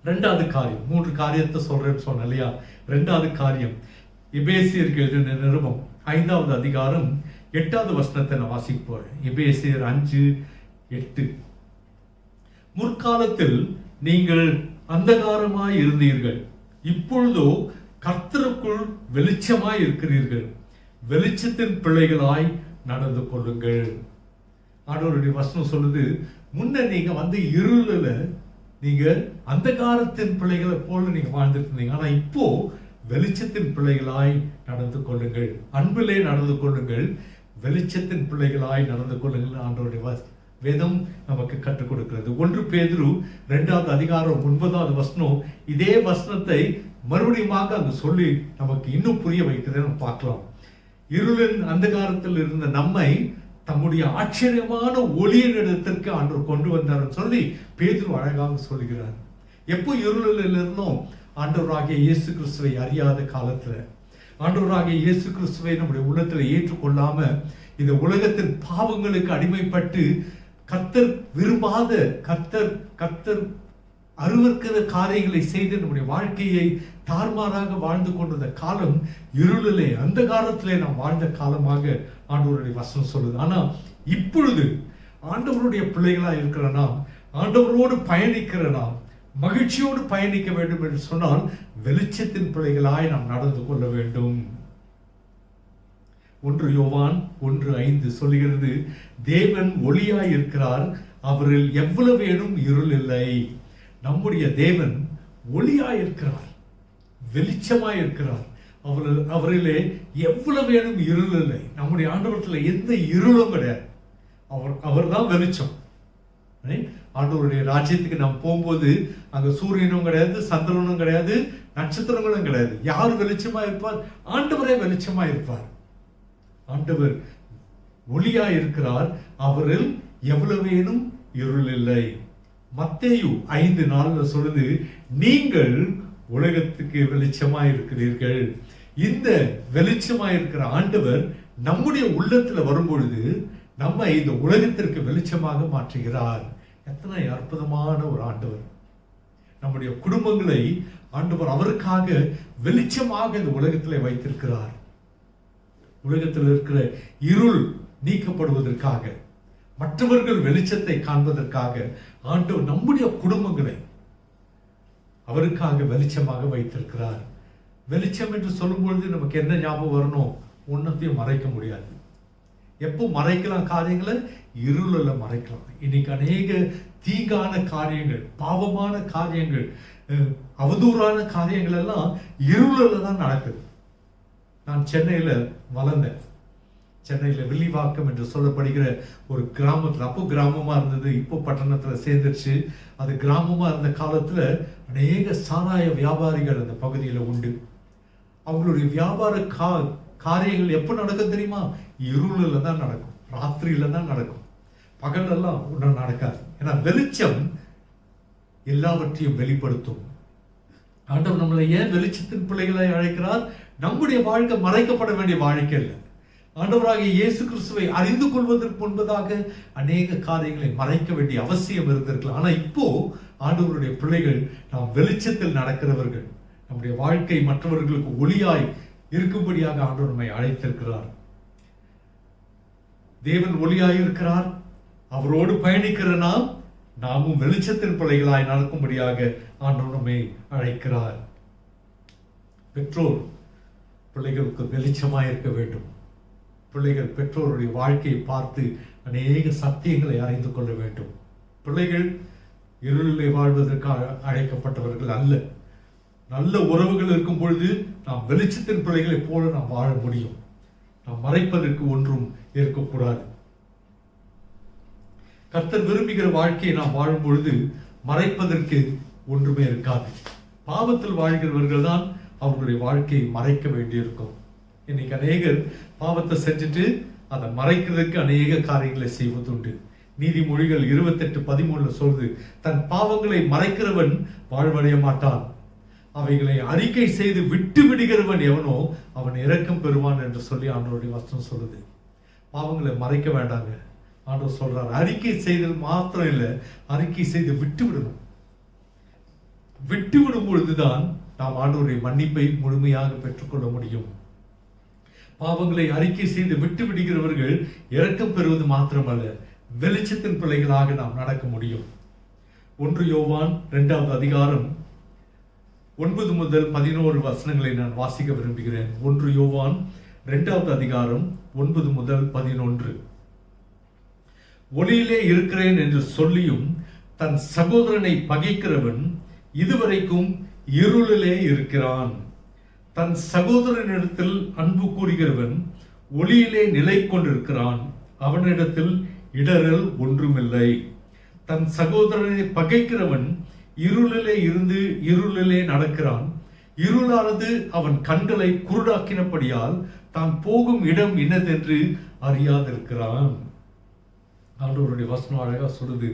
ரெண்டாவது காரியம், 3 காரியத்தை சொல்றேன்னு சொன்னேன் இல்லையா? ரெண்டாவது காரியம், எபேசியருக்கு எழுதின நிருபம் 5வது அதிகாரம் 8வது வசனத்தை நான் வாசிக்க போறேன். எபேசியர் 5:8. முற்காலத்தில் நீங்கள் அந்தகாரமாய் இருந்தீர்கள், இப்பொழுதோ கர்த்தருக்குள் வெளிச்சமாய் இருக்கிறீர்கள், வெளிச்சத்தின் பிள்ளைகளாய் நடந்து கொள்ளுங்கள். ஆண்டவருடைய வசனம் சொல்லுது, முன்ன நீங்க வந்து இருளில் நீங்க அந்தகாரத்தின் பிள்ளைகளை போல நீங்க வாழ்ந்துட்டு இருந்தீங்க, ஆனா இப்போ வெளிச்சத்தின் பிள்ளைகளாய் நடந்து கொள்ளுங்கள், அன்பிலே நடந்து கொள்ளுங்கள், வெளிச்சத்தின் பிள்ளைகளாய் நடந்து கொள்ளுங்கள். ஆண்டவருடைய வேதம் நமக்கு கற்றுக் கொடுக்கிறது. 1 பேதுரு 2வது அதிகாரம் 9வது வசனம் இதே வசனத்தை மறுபடியும் அங்கு சொல்லி நமக்கு இன்னும் புரிய வைக்கிறதை நம்ம பார்க்கலாம். இருளின் அந்தகாரத்தில் இருந்த நம்மை தம்முடைய ஆச்சரியமான ஒளியின் இடத்திற்கு ஆண்டவர் கொண்டு வந்தார் சொல்லி பேதுரு அழகாக சொல்லுகிறார். எப்போ இருளில் இருந்தோம்? ஆண்டவராகிய இயேசு கிறிஸ்துவை அறியாத காலத்துல, ஆண்டவராகிய இயேசு கிறிஸ்துவை நம்முடைய உள்ளத்துல ஏற்றுக்கொள்ளாம இந்த உலகத்தின் பாவங்களுக்கு அடிமைப்பட்டு கர்த்தர் விரும்பாத, கர்த்தர் அருவருக்கிற காரியங்களை செய்து நம்முடைய வாழ்க்கையை தார்மாராக வாழ்ந்து கொண்டிருந்த காலம் இருளிலே, அந்த காலத்திலே நாம் வாழ்ந்த காலமாக ஆண்டவருடைய வசனம் சொல்லுது. ஆனா இப்பொழுது ஆண்டவருடைய பிள்ளைகளா இருக்கிற நாம், ஆண்டவரோடு பயணிக்கிற நாம் மகிழ்ச்சியோடு பயணிக்க வேண்டும் என்று சொன்னால் வெளிச்சத்தின் பிள்ளைகளாய் நாம் நடந்து கொள்ள வேண்டும். 1 யோவான் 1:5 சொல்லுகிறது, தேவன் ஒளியாய் இருக்கிறார், அவரில் எவ்வளவேனும் இருள் இல்லை. நம்முடைய தேவன் ஒளியாய் இருக்கிறார், வெளிச்சமாய் இருக்கிறார், அவரிலே எவ்வளவேனும் இருள் இல்லை. நம்முடைய ஆண்டவரத்தில் எந்த இருளும் கிடையாது. அவர் தான் வெளிச்சம். ஆண்டவருடைய ராஜ்யத்துக்கு நாம் போகும்போது அங்க சூரியனும் கிடையாது, சந்திரனும் கிடையாது, நட்சத்திரங்களும் கிடையாது. யார் வெளிச்சமா இருப்பார்? ஆண்டவரே வெளிச்சமா இருப்பார். ஆண்டவர் ஒளியாய் இருக்கிறார், அவரில் எவ்வளவேனும் இருள் இல்லை. மத்தேயு 5:4 சொல்லுது, நீங்கள் உலகத்துக்கு வெளிச்சமாய் இருக்கிறீர்கள். இந்த வெளிச்சமாய் இருக்கிற ஆண்டவர் நம்முடைய உள்ளத்துல வரும்பொழுது நம்ம இந்த உலகத்திற்கு வெளிச்சமாக மாற்றுகிறார். எத்தனை அற்புதமான ஒரு ஆண்டவர்! நம்முடைய குடும்பங்களை ஆண்டவர் அவருக்காக வெளிச்சமாக இந்த உலகத்திலே வைத்திருக்கிறார். உலகத்தில் இருக்கிற இருள் நீக்கப்படுவதற்காக, மற்றவர்கள் வெளிச்சத்தை காண்பதற்காக ஆண்டவர் நம்முடைய குடும்பங்களை அவருக்காக வெளிச்சமாக வைத்திருக்கிறார். வெளிச்சம் என்று சொல்லும் பொழுது நமக்கு என்ன ஞாபகம் வரணும்? ஒன்னத்தையும் மறைக்க முடியாது. எப்போ மறைக்கலாம் காரியங்களை? இருளில் மறைக்கலாம். இன்னைக்கு அநேக தீங்கான காரியங்கள், பாவமான காரியங்கள், அவதூறான காரியங்கள் எல்லாம் இருளில் தான் நடக்குது. நான் சென்னையில் வளர்ந்தேன். சென்னையில் வில்லிவாக்கம் என்று சொல்லப்படுகிற ஒரு கிராமத்தில், அப்போ கிராமமா இருந்தது, இப்போ பட்டணத்தில் சேர்ந்துருச்சு. அது கிராமமா இருந்த காலத்துல அநேக சாராய வியாபாரிகள் அந்த பகுதியில் உண்டு. அவங்களுடைய வியாபார காரியங்கள் எப்போ நடக்கும் தெரியுமா? இருளில் தான் நடக்கும், ராத்திரியில தான் நடக்கும், பகலெல்லாம் ஒன்றும் நடக்காது. ஏன்னா வெளிச்சம் எல்லாவற்றையும் வெளிப்படுத்தும். ஆண்டவர் நம்மளை ஏன் வெளிச்சத்தின் பிள்ளைகளை அழைக்கிறார்? நம்முடைய வாழ்க்கை மறைக்கப்பட வேண்டிய வாழ்க்கை இல்லை. ஆண்டவராகிய இயேசு கிறிஸ்துவை அறிந்து கொள்வதற்கு முன்பதாக அநேக காரியங்களை மறைக்க வேண்டிய அவசியம் இருந்திருக்கலாம். ஆனா இப்போ ஆண்டவருடைய பிள்ளைகள் நாம் வெளிச்சத்தில் நடக்கிறவர்கள். நம்முடைய வாழ்க்கை மற்றவர்களுக்கு ஒளியாய் இருக்கும்படியாக ஆண்டவர் நம்மை அழைத்திருக்கிறார். தேவன் ஒளியாய் இருக்கிறார், அவரோடு பயணிக்கிற நாமும் வெளிச்சத்தின் பிள்ளைகளாய் நடக்கும்படியாக ஆண்டவர் நம்மை அழைக்கிறார். பெற்றோர் பிள்ளைகளுக்கு வெளிச்சமாய் இருக்க வேண்டும். பிள்ளைகள் பெற்றோருடைய வாழ்க்கையை பார்த்து அநேக சத்தியங்களை அறிந்து கொள்ள வேண்டும். பிள்ளைகள் இருளிலே வாழ்வதற்காக அழைக்கப்பட்டவர்கள் அல்ல. நல்ல உறவுகள் இருக்கும் பொழுது நாம் வெளிச்சத்தின் பிள்ளைகளை போல நாம் வாழ முடியும். நாம் மறைப்பதற்கு ஒன்றும் இருக்கக்கூடாது. கர்த்தர் விரும்புகிற வாழ்க்கையை நாம் வாழும் பொழுது மறைப்பதற்கு ஒன்றுமே இருக்காது. பாவத்தில் வாழ்கிறவர்கள் தான் அவர்களுடைய வாழ்க்கையை மறைக்க வேண்டியிருக்கும். இன்னைக்கு அநேகர் பாவத்தை செஞ்சுட்டு அதை மறைக்கிறதுக்கு அநேக காரியங்களை செய்வதுண்டு. நீதிமொழிகள் 28:13 சொல்லுது, தன் பாவங்களை மறைக்கிறவன் வாழ்வடைய மாட்டான், அவைகளை அறிக்கை செய்து விட்டு விடுகிறவன் எவனோ அவன் இரக்கம் பெறுவான் என்று சொல்லி ஆண்டவருடைய வசனம் சொல்லுது. பாவங்களை மறைக்க வேண்டாங்க. ஆண்டவர் சொல்றார், அறிக்கை செய்தல் மாத்திரம் இல்லை, அறிக்கை செய்து விட்டு விடணும். விட்டு விடும் பொழுதுதான் நாம் ஆண்டவருடைய மன்னிப்பை முழுமையாக பெற்றுக்கொள்ள முடியும். பாவங்களை அறிக்கை செய்து விட்டு விடுகிறவர்கள் இரக்கம் பெறுவது மாத்திரமல்ல, வெளிச்சத்தின் பிள்ளைகளாக நாம் நடக்க முடியும். 1 யோவான் 2வது அதிகாரம் 9 முதல் 11 வசனங்களை நான் வாசிக்க விரும்புகிறேன். 1 யோவான் 2வது அதிகாரம் 9 முதல் 11. ஒளியிலே இருக்கிறேன் என்று சொல்லியும் தன் சகோதரனை பகைக்கிறவன் இதுவரைக்கும் இருளிலே இருக்கிறான். தன் சகோதரனிடத்தில் அன்பு கூறுகிறவன் ஒளியிலே நிலை கொண்டிருக்கிறான், அவனிடத்தில் இடரல் ஒன்றுமில்லை. தன் சகோதரனை பகைக்கிறவன் இருளிலே இருந்து இருளிலே நடக்கிறான், இருளானது அவன் கண்களை குருடாக்கினபடியால் தான் போகும் இடம் இன்னதென்று அறியாதிருக்கிறான். ஆண்டவருடைய வசனம் அழகா சொல்லுது,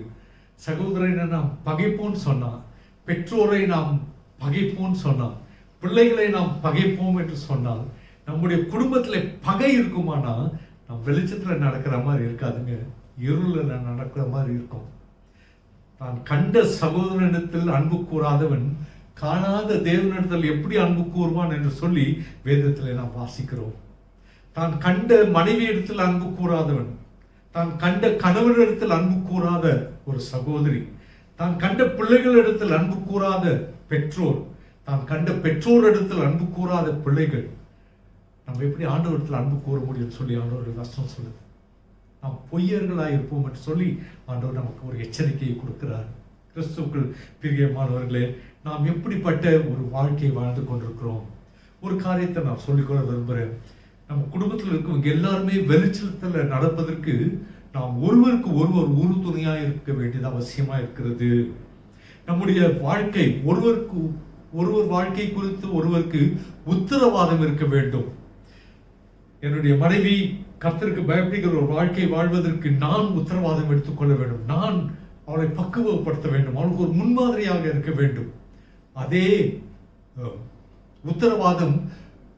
சகோதரனை நாம் பகைப்போன்னு சொன்னான், பெற்றோரை நாம் பகைப்போன்னு சொன்னான், பிள்ளைகளை நாம் பகைப்போம் என்று சொன்னால் நம்முடைய குடும்பத்தில் பகை இருக்குமானா நம் வெளிச்சத்தில் நடக்கிற மாதிரி இருக்காதுங்க, இருளில் நடக்கிற மாதிரி இருக்கும். தான் கண்ட சகோதரனிடத்தில் அன்பு கூறாதவன் காணாத தேவனிடத்தில் எப்படி அன்பு கூறுவான் என்று சொல்லி வேதத்தில் நாம் வாசிக்கிறோம். தான் கண்ட மனைவி இடத்தில் அன்பு கூறாதவன், தான் கண்ட கணவனிடத்தில் அன்பு கூறாத ஒரு சகோதரி, தான் கண்ட பிள்ளைகளிடத்தில் அன்பு கூறாத பெற்றோர், தான் கண்ட பெற்றோரிடத்தில் அன்பு கூறாத பிள்ளைகள், நம்ம எப்படி ஆண்டவரிடத்தில் அன்பு கூற முடியும் சொல்லி ஆண்டவருடைய வசனம் சொல்லுது. நாம் பொய்யர்களாக இருப்போம் என்று சொல்லி ஆண்டவர் நமக்கு ஒரு எச்சரிக்கையை கொடுக்கிறார். கிறிஸ்துவுக்குள் பிரியமானவர்களே, நாம் எப்படிப்பட்ட ஒரு வாழ்க்கையை வாழ்ந்து கொண்டிருக்கிறோம்? ஒரு காரியத்தை நான் சொல்லிக்கொள்ள விரும்புகிறேன். நம்ம குடும்பத்தில் இருக்கவங்க எல்லாருமே வெளிச்சத்தில் நடப்பதற்கு நாம் ஒருவருக்கு ஒருவர் உறுதுணையாக இருக்க வேண்டியது அவசியமாக இருக்கிறது. நம்முடைய வாழ்க்கை ஒருவர் வாழ்க்கை குறித்து ஒருவருக்கு உத்தரவாதம் இருக்க வேண்டும். என்னுடைய மனைவி கர்த்தருக்கு பயப்படுகிற ஒரு வாழ்க்கை வாழ்வதற்கு நான் உத்தரவாதம் எடுத்துக்கொள்ள வேண்டும், நான் அவளை பக்குவப்படுத்த வேண்டும், அவளுக்கு ஒரு முன்மாதிரியாக இருக்க வேண்டும். அதே உத்தரவாதம்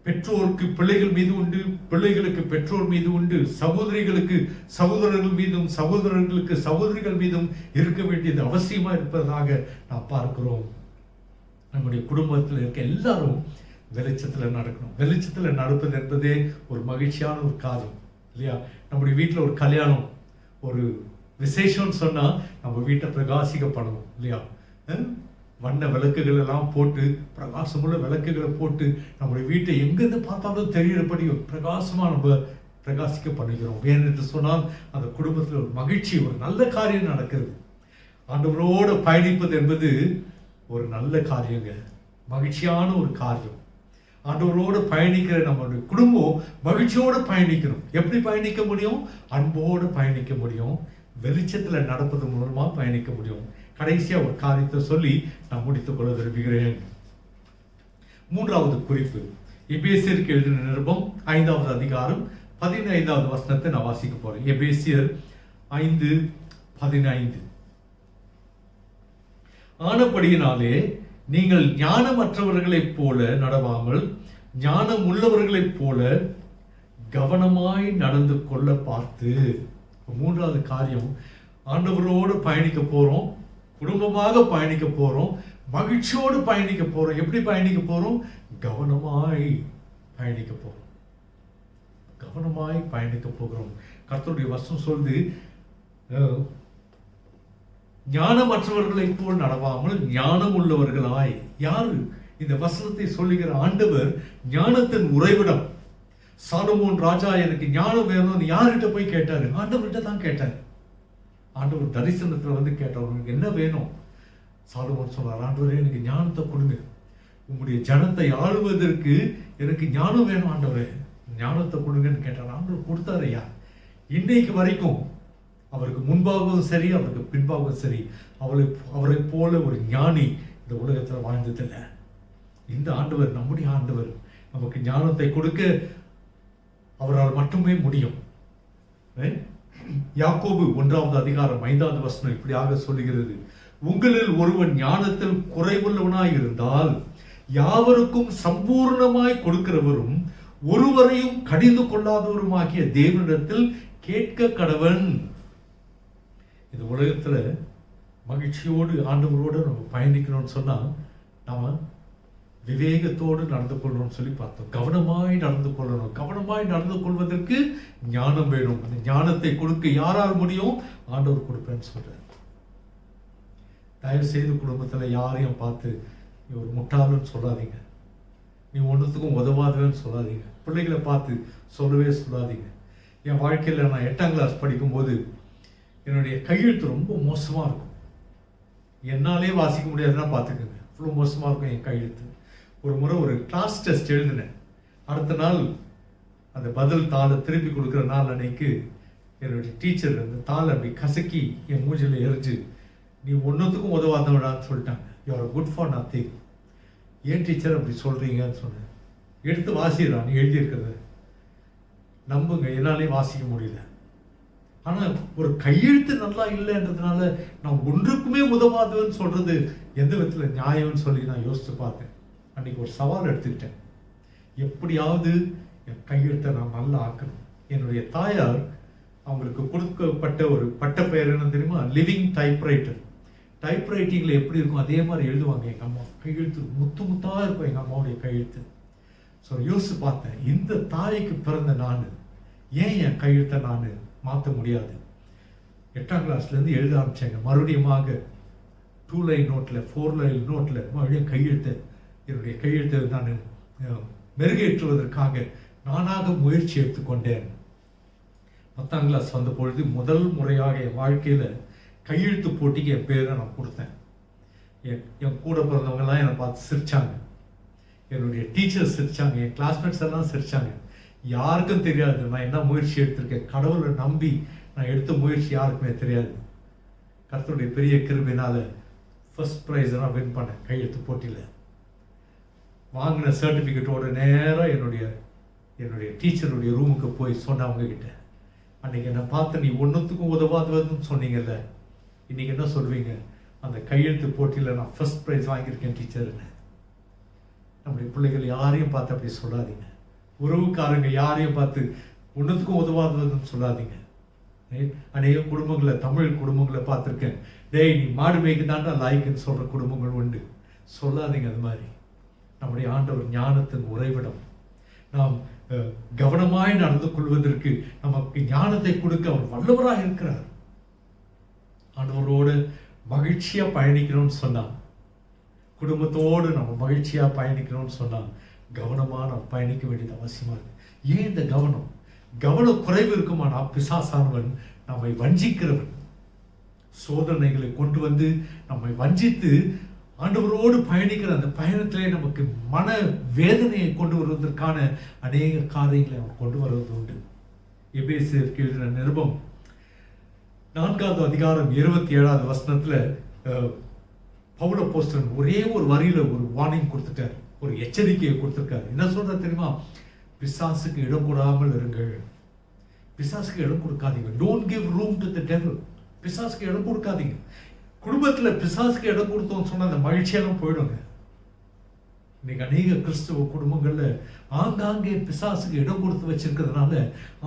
பெற்றோருக்கு பிள்ளைகள் மீது உண்டு, பிள்ளைகளுக்கு பெற்றோர் மீது உண்டு, சகோதரிகளுக்கு சகோதரர்கள் மீதும் சகோதரர்களுக்கு சகோதரிகள் மீதும் இருக்க வேண்டியது அவசியமா இருப்பதாக நாம் பார்க்கிறோம். நம்முடைய குடும்பத்தில் இருக்க எல்லாரும் வெளிச்சத்தில் நடக்கணும். வெளிச்சத்தில் நடப்பது என்பதே ஒரு மகிழ்ச்சியான ஒரு காரியம் இல்லையா? நம்முடைய வீட்டில் ஒரு கல்யாணம், ஒரு விசேஷம்னு சொன்னால் நம்ம வீட்டை பிரகாசிக்க பண்ணணும் இல்லையா? வண்ண விளக்குகள் எல்லாம் போட்டு, பிரகாசமுள்ள விளக்குகளை போட்டு நம்முடைய வீட்டை எங்கேருந்து பார்த்தாலும் தெரிகிறபடி பிரகாசமாக நம்ம பிரகாசிக்க பண்ணுகிறோம். ஏனென்று சொன்னால் அந்த குடும்பத்தில் ஒரு மகிழ்ச்சி, ஒரு நல்ல காரியம் நடக்கிறது. ஆண்டவரோடு பயணிப்பது என்பது ஒரு நல்ல காரியங்க, மகிழ்ச்சியான ஒரு காரியம். ஆண்டவரோடு பயணிக்கிற நம்மளுடைய குடும்பம் மகிழ்ச்சியோடு பயணிக்கணும். எப்படி பயணிக்க முடியும்? அன்போடு பயணிக்க முடியும், வெளிச்சத்தில் நடப்பது மூலமாக பயணிக்க முடியும். கடைசியா ஒரு காரியத்தை சொல்லி நான் முடித்துக் கொள்ள விரும்புகிறேன். 3வது குறிப்பு, எபேசியருக்கு எழுதின நிருபம் 5வது அதிகாரம் 15வது வசனத்தை நான் வாசிக்க போறேன். எபேசியர் 5:15. ஆனபடியினாலே நீங்கள் ஞானமற்றவர்களைப் போல நடவாமல் ஞானம் உள்ளவர்களைப் போல கவனமாய் நடந்து கொள்ள பார்த்து. 3வது காரியம், ஆண்டவரோடு பயணிக்க போறோம், குடும்பமாக பயணிக்க போறோம், மகிழ்ச்சியோடு பயணிக்க போறோம். எப்படி பயணிக்க போறோம்? கவனமாய் பயணிக்க போறோம், கவனமாய் பயணிக்க போகிறோம். கர்த்தருடைய வசனம் சொல்லுது, ஞானமற்றவர்களை போல் நடவாமல் ஞானம் உள்ளவர்களாய். யாரு இந்த வசனத்தை சொல்லுகிற? ஆண்டவர் ஞானத்தின் உறைவிடம். சாலமோன் ராஜா எனக்கு ஞானம் வேணும்னு யார்கிட்ட போய் கேட்டாரு? ஆண்டவர்கிட்ட தான் கேட்டார். ஆண்டவர் தரிசனத்தில் வந்து கேட்டார், உனக்கு என்ன வேணும்? சாலமோன் சொன்னார், ஆண்டவரே எனக்கு ஞானத்தை கொடுங்க, உங்களுடைய ஜனத்தை ஆளுவதற்கு எனக்கு ஞானம் வேணும் ஆண்டவரே, ஞானத்தை கொடுங்கன்னு கேட்டார். ஆண்டவர் கொடுத்தாரு. ஐயா, இன்னைக்கு வரைக்கும் அவருக்கு முன்பாகவும் சரி அவருக்கு பின்பாகவும் சரி அவரை போல ஒரு ஞானி இந்த உலகத்தில் வாழ்ந்ததில்லை. இந்த ஆண்டவர், நம்முடைய ஆண்டவர், நமக்கு ஞானத்தை கொடுக்க அவரால் மட்டுமே முடியும். யாக்கோபு 1 அதிகாரம் 5வது வசனம் இப்படியாக சொல்லுகிறது, உங்களில் ஒருவன் ஞானத்தில் குறைவுள்ளவனாய் இருந்தால் யாவருக்கும் சம்பூர்ணமாய் கொடுக்கிறவரும் ஒருவரையும் கடிந்து கொள்ளாதவருமாகிய தேவனிடத்தில் கேட்க கடவன். இந்த உலகத்துல மகிழ்ச்சியோடு ஆண்டவரோடு நம்ம பயணிக்கணும்னு சொன்னா நாம விவேகத்தோடு நடந்து கொள்ளணும்னு சொல்லி பார்த்தோம். கவனமாய் நடந்து கொள்ளணும். கவனமாய் நடந்து கொள்வதற்கு ஞானம் வேணும். அந்த ஞானத்தை கொடுக்க யாரால் முடியும்? ஆண்டவர் கொடுப்பேன்னு சொல்றார். தயவு செய்து குடும்பத்துல யாரையும் பார்த்து நீ ஒரு முட்டாளன்னு சொல்லாதீங்க, நீ ஒன்றுத்துக்கும் உதவாதவன்னு சொல்லாதீங்க. பிள்ளைகளை பார்த்து சொல்லவே சொல்லாதீங்க. என் வாழ்க்கையில் நான் 8ஆம் கிளாஸ் படிக்கும்போது என்னுடைய கையெழுத்து ரொம்ப மோசமாக இருக்கும். என்னாலே வாசிக்க முடியாதுன்னா பார்த்துக்கோங்க, அவ்வளோ மோசமாக இருக்கும் என் கையெழுத்து. ஒரு முறை ஒரு கிளாஸ் டெஸ்ட் எழுதினேன். அடுத்த நாள் அந்த பதில் தாளை திருப்பி கொடுக்குற நாள் அன்னைக்கு என்னுடைய டீச்சர் அந்த தாளை அப்படி கசக்கி என் மூஞ்சில் எரிஞ்சு, நீ ஒன்றுத்துக்கும் உதவாதவடான்னு சொல்லிட்டாங்க. You are good for nothing. ஏன் டீச்சர் அப்படி சொல்கிறீங்கன்னு சொன்னேன். எடுத்து வாசிடுறான், நீ எழுதியிருக்கிறது நம்புங்க, என்னாலே வாசிக்க முடியல. ஆனால் ஒரு கையெழுத்து நல்லா இல்லைன்றதுனால நான் ஒன்றுக்குமே உதவாதுன்னு சொல்கிறது எந்த விதத்தில் நியாயம்னு சொல்லி நான் யோசித்து பார்த்தேன். அன்றைக்கி ஒரு சவால் எடுத்துக்கிட்டேன், எப்படியாவது என் கையெழுத்தை நான் நல்லா ஆக்கணும். என்னுடைய தாயார் அவங்களுக்கு கொடுக்கப்பட்ட ஒரு பட்ட பெயர் என்ன தெரியுமா? Living typewriter. டைப்ரைட்டிங்கில் எப்படி இருக்கும் அதே மாதிரி எழுதுவாங்க எங்கள் அம்மா. கையெழுத்து முத்து முத்தாக இருக்கும் எங்கள் அம்மாவுடைய கையெழுத்து. ஸோ யோசித்து பார்த்தேன், இந்த தாய்க்கு பிறந்த நான் ஏன் என் கையெழுத்தை நான் மாற்ற முடியாது? 8ஆம் கிளாஸ்லேருந்து எழுத ஆரம்பித்தேங்க. மறுபடியுமாக 2 லைன் நோட்டில் 4 லைன் நோட்டில் மறுபடியும் கையெழுத்தை, என்னுடைய கையெழுத்தை நான் மெருகேற்றுவதற்காக நானாக முயற்சி எடுத்துக்கொண்டேன். 10ஆம் கிளாஸ் வந்த பொழுது முதல் முறையாக என் வாழ்க்கையில் கையெழுத்து போட்டிக்கு என் பேரை நான் கொடுத்தேன். என் கூட பிறந்தவங்கெல்லாம் என்னை பார்த்து சிரிச்சாங்க, என்னுடைய டீச்சர்ஸ் சிரிச்சாங்க, என் கிளாஸ்மேட்ஸ் எல்லாம் சிரிச்சாங்க. யாருக்கும் தெரியாது நான் என்ன முயற்சி எடுத்திருக்கேன். கடவுளை நம்பி நான் எடுத்த முயற்சி யாருக்குமே தெரியாது. கர்த்தருடைய பெரிய கிருபையினால ஃபர்ஸ்ட் ப்ரைஸ் நான் வின் பண்ணேன். கையெழுத்து போட்டியில் வாங்கின சர்டிஃபிகேட்டோட நேராக என்னுடைய டீச்சருடைய ரூமுக்கு போய் சொன்னேன் அவங்க கிட்ட, அன்னைக்கு என்னை பார்த்து நீ ஒன்றுத்துக்கும் உதவாதுன்னு சொன்னீங்கல்ல, இன்னைக்கு என்ன சொல்வீங்க? அந்த கையெழுத்து போட்டியில் நான் ஃபர்ஸ்ட் ப்ரைஸ் வாங்கியிருக்கேன் டீச்சர்னு. நம்முடைய பிள்ளைகள் யாரையும் பார்த்து அப்படி சொல்லாதீங்க. உறவுக்காரங்க யாரையும் பார்த்து ஒன்றுத்துக்கும் உதவாதுன்னு சொல்லாதீங்க. அநேக குடும்பங்களை, தமிழ் குடும்பங்களை பார்த்துருக்கேன், டேய் நீ மாடு மேய்க்கு தாண்டா லாய்க்குன்னு சொல்கிற குடும்பங்கள் உண்டு. சொல்லாதீங்க அது மாதிரி. நம்முடைய ஆண்டவர் ஞானத்தின் உறைவிடம். நாம் கவனமாய் நடந்து கொள்வதற்கு நமக்கு ஞானத்தை கொடுக்க அவர் வல்லவராக இருக்கிறார். ஆண்டவரோடு மகிழ்ச்சியாக பயணிக்கணும்னு சொன்னான், குடும்பத்தோடு நம்ம மகிழ்ச்சியாக பயணிக்கணும்னு சொன்னால் கவனமாக நம்ம பயணிக்க வேண்டியது அவசியமாக இருக்கு. ஏன் இந்த கவன குறைவு இருக்குமானா பிசாசானவன் நம்மை வஞ்சிக்கிறவன். சோதனைகளை கொண்டு வந்து நம்மை வஞ்சித்து ஆண்டவரோடு பயணிக்கிற அந்த பயணத்திலே நமக்கு மன வேதனையை கொண்டு வருவதற்கான அநேக காரியங்களை அவன் கொண்டு வருவது உண்டு. எபேசியருக்கு எழுதின நிருபம் 4வது அதிகாரம் 27வது வசனத்தில் பவுல் அப்போஸ்தலன் ஒரே ஒரு வரியில ஒரு வார்னிங் கொடுத்துட்டார், ஒரு எச்சரிக்கையை கொடுத்துருக்காரு. என்ன சொல்ற தெரியுமா? பிசாசுக்கு இடம் கொடாமல் இருங்கள். பிசாசுக்கு இடம் கொடுக்காதீங்க. Don't give room to the devil. பிசாசுக்கு இடம் கொடுக்காதீங்க. குடும்பத்துல பிசாசுக்கு இடம் கொடுத்தோம்னு சொன்னா அந்த மகிழ்ச்சியெல்லாம் போயிடுங்க. இன்னைக்கு அநேக கிறிஸ்தவ குடும்பங்கள்ல ஆங்காங்கே பிசாசுக்கு இடம் கொடுத்து வச்சிருக்கிறதுனால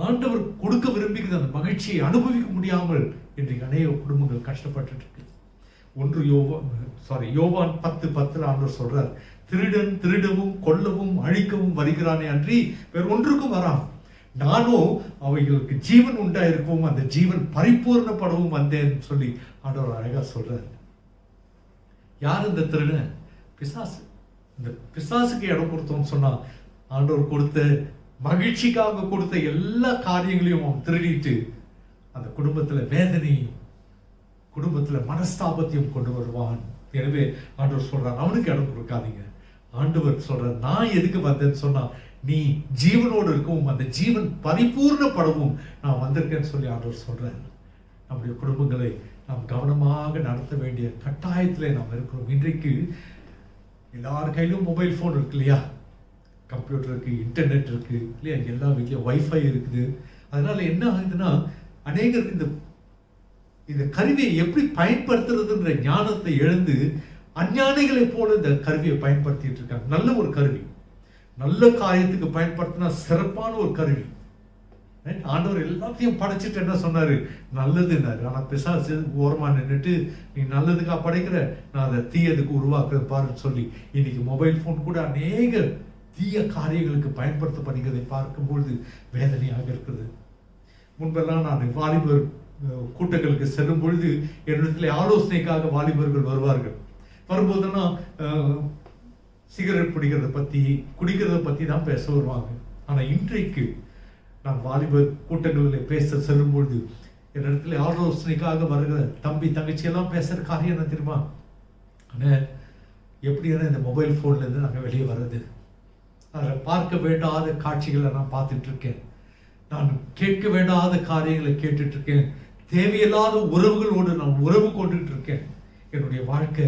ஆண்டவர் கொடுக்க விரும்பிக்கிற அந்த மகிழ்ச்சியை அனுபவிக்க முடியாமல் இன்றைக்கு அநேக குடும்பங்கள் கஷ்டப்பட்டு இருக்கு. யோவான் 10:10 ஆண்டவர் சொல்றார், திருடன் திருடவும் கொல்லவும் அழிக்கவும் வருகிறானே அன்றி வேற ஒன்றுக்கும் வரான், நானும் அவைகளுக்கு ஜீவன் உண்டாயிருக்கவும் அந்த ஜீவன் பரிபூர்ணப்படவும் வந்தேன்னு சொல்லி ஆண்டவர் அழகா சொல்றாரு. யார் இந்த திருடன்? பிசாசு. இந்த பிசாசுக்கு இடம் கொடுத்தோம்னு சொன்னா ஆண்டவர் கொடுத்த மகிழ்ச்சிக்காக கொடுத்த எல்லா காரியங்களையும் அவன் திருடிட்டு அந்த குடும்பத்துல வேதனையும் குடும்பத்துல மனஸ்தாபத்தையும் கொண்டு வருவான். எனவே ஆண்டவர் சொல்றார், அவனுக்கு இடம் கொடுக்காதீங்க. ஆண்டவர் சொல்றார், நான் எதுக்கு வந்தேன்னு சொன்னா நீ ஜீவனோடு இருக்கவும் அந்த ஜீவன் பரிபூர்ணப்படவும் நான் வந்திருக்கேன்னு சொல்லி ஆண்டவர் சொல்றார். நம்முடைய குடும்பங்களை நாம் கவனமாக நடத்த வேண்டிய கட்டாயத்தில் நாம் இருக்கிறோம். இன்றைக்கு எல்லார் கையிலும் மொபைல் ஃபோன் இருக்கு இல்லையா, கம்ப்யூட்டர் இருக்குது, இன்டர்நெட் இருக்குது இல்லையா, எல்லா வீட்லையும் வைஃபை இருக்குது. அதனால் என்ன ஆகுதுன்னா, அநேகர் இந்த கருவியை எப்படி பயன்படுத்துறதுன்ற ஞானத்தை இழந்து அஞ்ஞானிகளை போல இந்த கருவியை பயன்படுத்திட்டு இருக்காங்க. நல்ல ஒரு கருவி, நல்ல காரியத்துக்கு பயன்படுத்தினா சிறப்பான ஒரு கருவி. ஆண்டவர் எல்லாத்தையும் படைச்சிட்டு என்ன சொன்னாரு, நல்லதுன்னாரு. ஆனா பிசாசு ஓரமா நின்றுட்டு, நீ நல்லதுக்கா படைக்கிற, நான் அதை தீயதுக்கு உருவாக்குறது பாருன்னு சொல்லி இன்னைக்கு மொபைல் போன் கூட அநேக தீய காரியங்களுக்கு பயன்படுத்தப்படுகிறதை பார்க்கும்பொழுது வேதனையாக இருக்குது. முன்பெல்லாம் நான் வாலிபர் கூட்டங்களுக்கு செல்லும் பொழுது என்னிடத்தில் ஆலோசனைக்காக வாலிபர்கள் வருவார்கள். வரும்போதெல்லாம் சிகரெட் பிடிக்கிறத பற்றி, குடிக்கிறத பற்றி தான் பேச வருவாங்க. ஆனால் இன்றைக்கு நான் வாலிபர் கூட்டங்களில் பேச செல்லும் பொழுது என்னிடத்துல ஆலோசனைக்காக வருகிற தம்பி தங்கச்சியெல்லாம் பேசுகிற காரியம் என்ன தெரியுமா? ஆனால் எப்படியான இந்த மொபைல் ஃபோன்லேருந்து நாங்கள் வெளியே வர்றது, அதில் பார்க்க வேண்டாத காட்சிகளை நான் பார்த்துட்டு இருக்கேன், நான் கேட்க வேண்டாத காரியங்களை கேட்டுட்டு இருக்கேன், தேவையில்லாத உறவுகளோடு நான் உறவு கொண்டுட்டு இருக்கேன். என்னுடைய வாழ்க்கை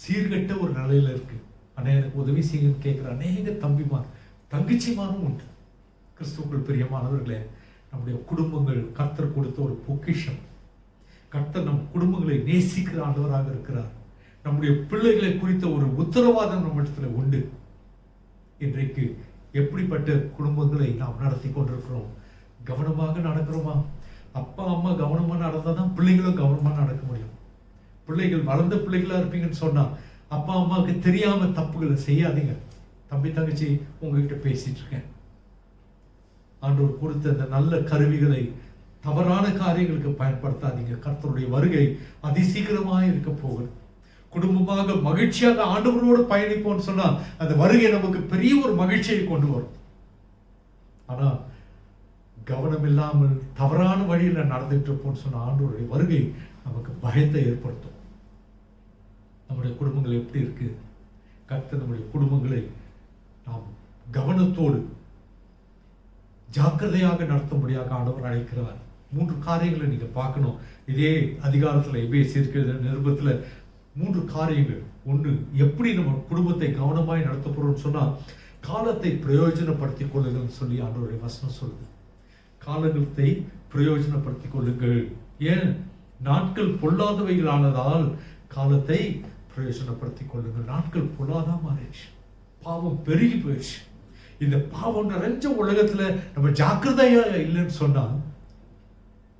சீர்கட்ட ஒரு நிலையில இருக்கு. ஆனால் எனக்கு உதவி செய்யணும்னு கேட்குற அநேக தம்பிமார் தங்கச்சிமாரும் உண்டு. கிறிஸ்துவுக்குள் பிரியமானவர்களே, நம்முடைய குடும்பங்கள் கர்த்தர் கொடுத்த ஒரு பொக்கிஷம். கர்த்தர் நம் குடும்பங்களை நேசிக்கிற ஆண்டவராக இருக்கிறார். நம்முடைய பிள்ளைகளை குறித்த ஒரு உத்தரவாதம் நம்மிடத்துல உண்டு. இன்றைக்கு எப்படிப்பட்ட குடும்பங்களை நாம் நடத்தி கொண்டிருக்கிறோம்? கவனமாக நடக்கிறோமா? அப்பா அம்மா கவனமா நடந்தால் தான் பிள்ளைகளும் கவனமா நடக்க முடியும். பிள்ளைகள் வளர்ந்த பிள்ளைகளா இருப்பீங்கன்னு சொன்னா அப்பா அம்மாவுக்கு தெரியாம தப்புகளை செய்யாதீங்க. தம்பி தங்கச்சி உங்ககிட்ட பேசிட்டு இருக்கேன். ஆண்டவர் கொடுத்த அந்த நல்ல கருவிகளை தவறான காரியங்களுக்கு பயன்படுத்தாதீங்க. கர்த்தருடைய வருகை அதிசீக்கிரமாக இருக்க போகுது. குடும்பமாக மகிழ்ச்சியாக ஆண்டவரோடு பயணிப்போம்னு சொன்னா அந்த வருகை நமக்கு பெரிய ஒரு மகிழ்ச்சியை கொண்டு வரும். ஆனா கவனம் இல்லாமல் தவறான வழியில் நடந்துட்டு இருப்போம்னு சொன்ன ஆண்டவருடைய வருகை நமக்கு பயத்தை ஏற்படுத்தும். நம்முடைய குடும்பங்கள் எப்படி இருக்கு? கர்த்தர் நம்முடைய குடும்பங்களை நாம் கவனத்தோடு ஜாக்கிரதையாக நடத்தும்படியாக ஆண்டவர் அழைக்கிறார். 3 காரியங்களை நீங்க பார்க்கணும். இதே அதிகாரத்தில் எபேசியர் நிருபத்தில் 3 காரியங்கள். ஒன்று, எப்படி நம்ம குடும்பத்தை கவனமாய் நடத்த போறோம்னு சொன்னா காலத்தை பிரயோஜனப்படுத்திக் கொள்ளுங்கள்னு சொல்லி ஆண்டவருடைய வசனம் சொல்லுது. காலத்தை பிரயோஜனப்படுத்திக் கொள்ளுங்கள். ஏன்? நாட்கள் பொல்லாதவைகளானதால் காலத்தை பிரயோஜனப்படுத்திக் கொள்ளுங்கள். நாட்கள் பொல்லாதா மாறிடுச்சு, பாவம் பெருகி போயிடுச்சு. இந்த பாவம் நிறைஞ்ச உலகத்துல நம்ம ஜாக்கிரதையா இல்லைன்னு சொன்னா,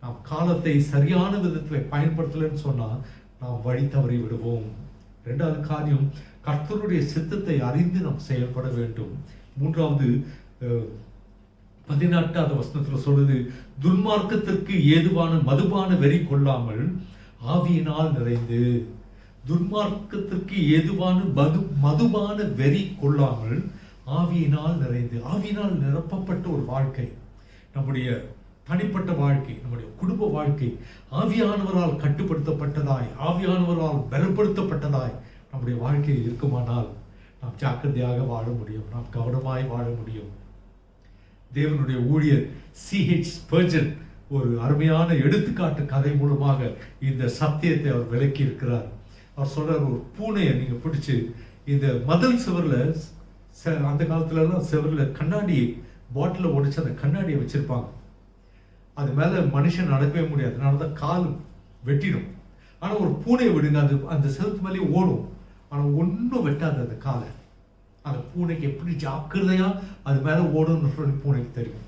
நாம் காலத்தை சரியான விதத்துல பயன்படுத்தலைன்னு சொன்னா நாம் வழி தவறி விடுவோம். 2வது காரியம், கர்த்தருடைய சித்தத்தை அறிந்து நாம் செயல்பட வேண்டும். 3வது 18வது வசனத்துல சொல்லுது, துன்மார்க்கத்திற்கு ஏதுவான மதுபான வெறி கொள்ளாமல் ஆவியினால் நிறைந்து. துன்மார்க்கத்திற்கு ஏதுவான மதுபான வெறி கொள்ளாமல் ஆவியினால் நிறைந்து. ஆவியினால் நிரப்பப்பட்ட ஒரு வாழ்க்கை, நம்முடைய தனிப்பட்ட வாழ்க்கை, நம்முடைய குடும்ப வாழ்க்கை ஆவியானவரால் கட்டுப்படுத்தப்பட்டதாய், ஆவியானவரால் பலப்படுத்தப்பட்டதாய் நம்முடைய வாழ்க்கை இருக்குமானால் நாம் ஜாக்கிரதையாக வாழ முடியும், நாம் கவனமாய் வாழ முடியும். தேவனுடைய ஊழியர் C.H. ஸ்பர்ஜன் ஒரு அருமையான எடுத்துக்காட்டு கதை மூலமாக இந்த சத்தியத்தை அவர் விளக்கி இருக்கிறார். அவர் சொல்றார், ஒரு பூனையை நீங்க பிடிச்சு இந்த மதில் சுவரில், அந்த காலத்துல எல்லாம் சுவரில் கண்ணாடி பாட்டில உடைச்சு அந்த கண்ணாடியை வச்சிருப்பாங்க. அது மேல மனுஷன் நடக்கவே முடியாது, அதனாலதான் கால் வெட்டிடும். ஆனா ஒரு பூனையை விடுங்க, அது அந்த செவத்து மேலேயே ஓடும், ஆனா ஒன்றும் வெட்டாது அந்த காலை. அந்த பூனைக்கு எப்படி ஜாக்கிரதையா அது மேல ஓடும்னு சொல்லி பூனைக்கு தெரியும்.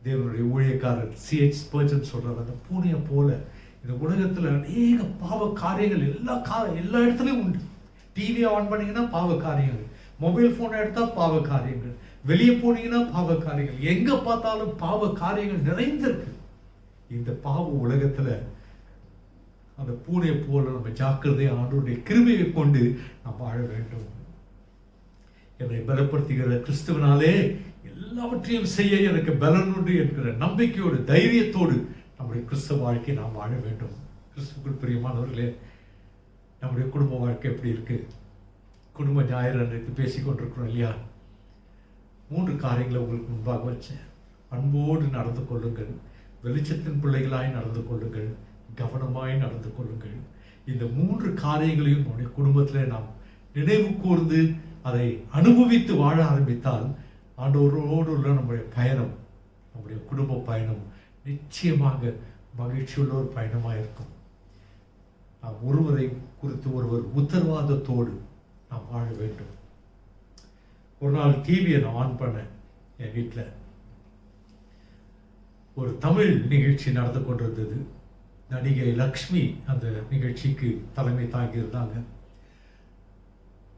தேவனுடைய ஊழியக்காரர் C.H. ஸ்பர்ஜன் சொல்றார், அந்த பூனையை போல இந்த உலகத்துல அநேக பாவ காரியங்கள் எல்லா இடத்துலயும் உண்டு. டிவியை ஆன் பண்ணீங்கன்னா பாவ காரியங்கள், மொபைல் போனை எடுத்தா பாவ காரியங்கள், வெளியே போனீங்கன்னா பாவ காரியங்கள், எங்க பார்த்தாலும் பாவ காரியங்கள் நிறைந்திருக்கு. இந்த பாவ உலகத்துல அந்த பூனையை போல நம்ம ஜாக்கிரதையை ஆண்டவருடைய கிருபையை கொண்டு நாம் வாழ வேண்டும். என்னை பலப்படுத்துகிற கிறிஸ்துவனாலே எல்லாவற்றையும் செய்ய எனக்கு பலன் உண்டு என்கிற நம்பிக்கையோடு தைரியத்தோடு நம்முடைய கிறிஸ்தவ வாழ்க்கை நாம் வாழ வேண்டும். கிறிஸ்துவுக்குள் பிரியமானவர்களே, நம்முடைய குடும்ப வாழ்க்கை எப்படி இருக்கு? குடும்ப ஞாயிறு அன்றைக்கு பேசிக்கொண்டிருக்கிறோம் இல்லையா? 3 காரியங்களை உங்களுக்கு முன்பாக வச்சேன். அன்போடு நடந்து கொள்ளுங்கள், வெளிச்சத்தின் பிள்ளைகளாய் நடந்து கொள்ளுங்கள், கவனமாய் நடந்து கொள்ளுங்கள். இந்த 3 காரியங்களையும் நம்முடைய குடும்பத்தில் நாம் நினைவு கூர்ந்து அதை அனுபவித்து வாழ ஆரம்பித்தால் ஆண்டவரோடு உள்ள நம்முடைய பயணம், நம்முடைய குடும்ப பயணம் நிச்சயமாக மகிழ்ச்சியுள்ள ஒரு பயணமாக இருக்கும். நாம் ஒருவரை குறித்து ஒருவர் உத்தரவாதத்தோடு நாம் வாழ வேண்டும். ஒரு நாள் டிவியை நான் ஆன் பண்ணேன். என் வீட்டில் ஒரு தமிழ் நிகழ்ச்சி நடந்து கொண்டிருந்தது. நடிகை லக்ஷ்மி அந்த நிகழ்ச்சிக்கு தலைமை தாங்கியிருந்தாங்க.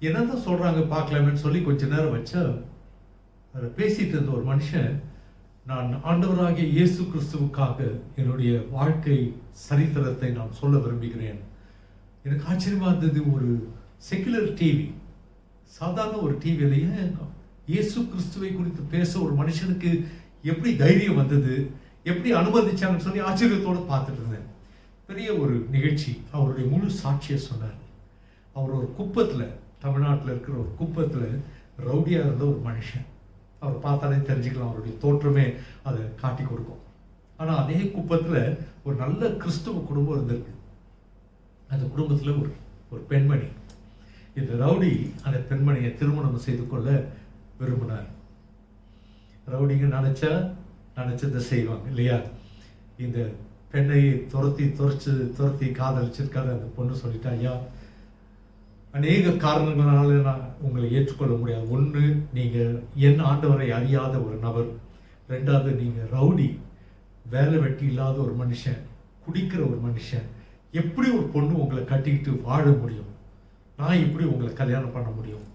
என்னதான் சொல்றாங்க பார்க்கலாமேன்னு சொல்லி கொஞ்ச நேரம் வச்சா அதில் பேசிட்டு இருந்த ஒரு மனுஷன், நான் ஆண்டவராகிய இயேசு கிறிஸ்துவுக்காக என்னுடைய வாழ்க்கை சரித்திரத்தை நான் சொல்ல விரும்புகிறேன். எனக்கு ஆச்சரியமா இருந்தது. ஒரு செக்குலர் டிவி, சாதாரண ஒரு டிவியிலேயே இயேசு கிறிஸ்துவை குறித்து பேச ஒரு மனுஷனுக்கு எப்படி தைரியம் வந்தது, எப்படி அனுமதிச்சாங்கன்னு சொல்லி ஆச்சரியத்தோடு பார்த்துட்டு இருந்தேன். பெரிய ஒரு நிகழ்ச்சி. அவருடைய முழு சாட்சியை சொன்னார். அவர் ஒரு குப்பத்தில், தமிழ்நாட்டில் இருக்கிற ஒரு குப்பத்தில் ரவுடியாக இருந்த ஒரு மனுஷன். அவர் பார்த்தாலே தெரிஞ்சுக்கலாம், அவருடைய தோற்றமே அதை காட்டி கொடுக்கும். ஆனால் அதே குப்பத்தில் ஒரு நல்ல கிறிஸ்துவ குடும்பம் இருந்திருக்கு. அந்த குடும்பத்தில் ஒரு பெண்மணி. இந்த ரவுடி அந்த பெண்மணியை திருமணம் செய்து கொள்ள விரும்பினார். ரவுடிங்க நினைச்சதை செய்வாங்க இல்லையா? இந்த பெண்ணை துரத்தி காதலிச்சிருக்காரு. அந்த பொண்ணு சொல்லிட்டா, ஐயா, அநேக காரணங்களால நான் உங்களை ஏற்றுக்கொள்ள முடியாது. ஒன்று, நீங்கள் என் ஆண்டவரை அறியாத ஒரு நபர். 2வது, நீங்கள் ரவுடி, வேலை வெட்டி இல்லாத ஒரு மனுஷன், குடிக்கிற ஒரு மனுஷன். எப்படி ஒரு பொண்ணு உங்களை கட்டிக்கிட்டு வாழ முடியும்? நான் எப்படி உங்களை கல்யாணம் பண்ண முடியும்?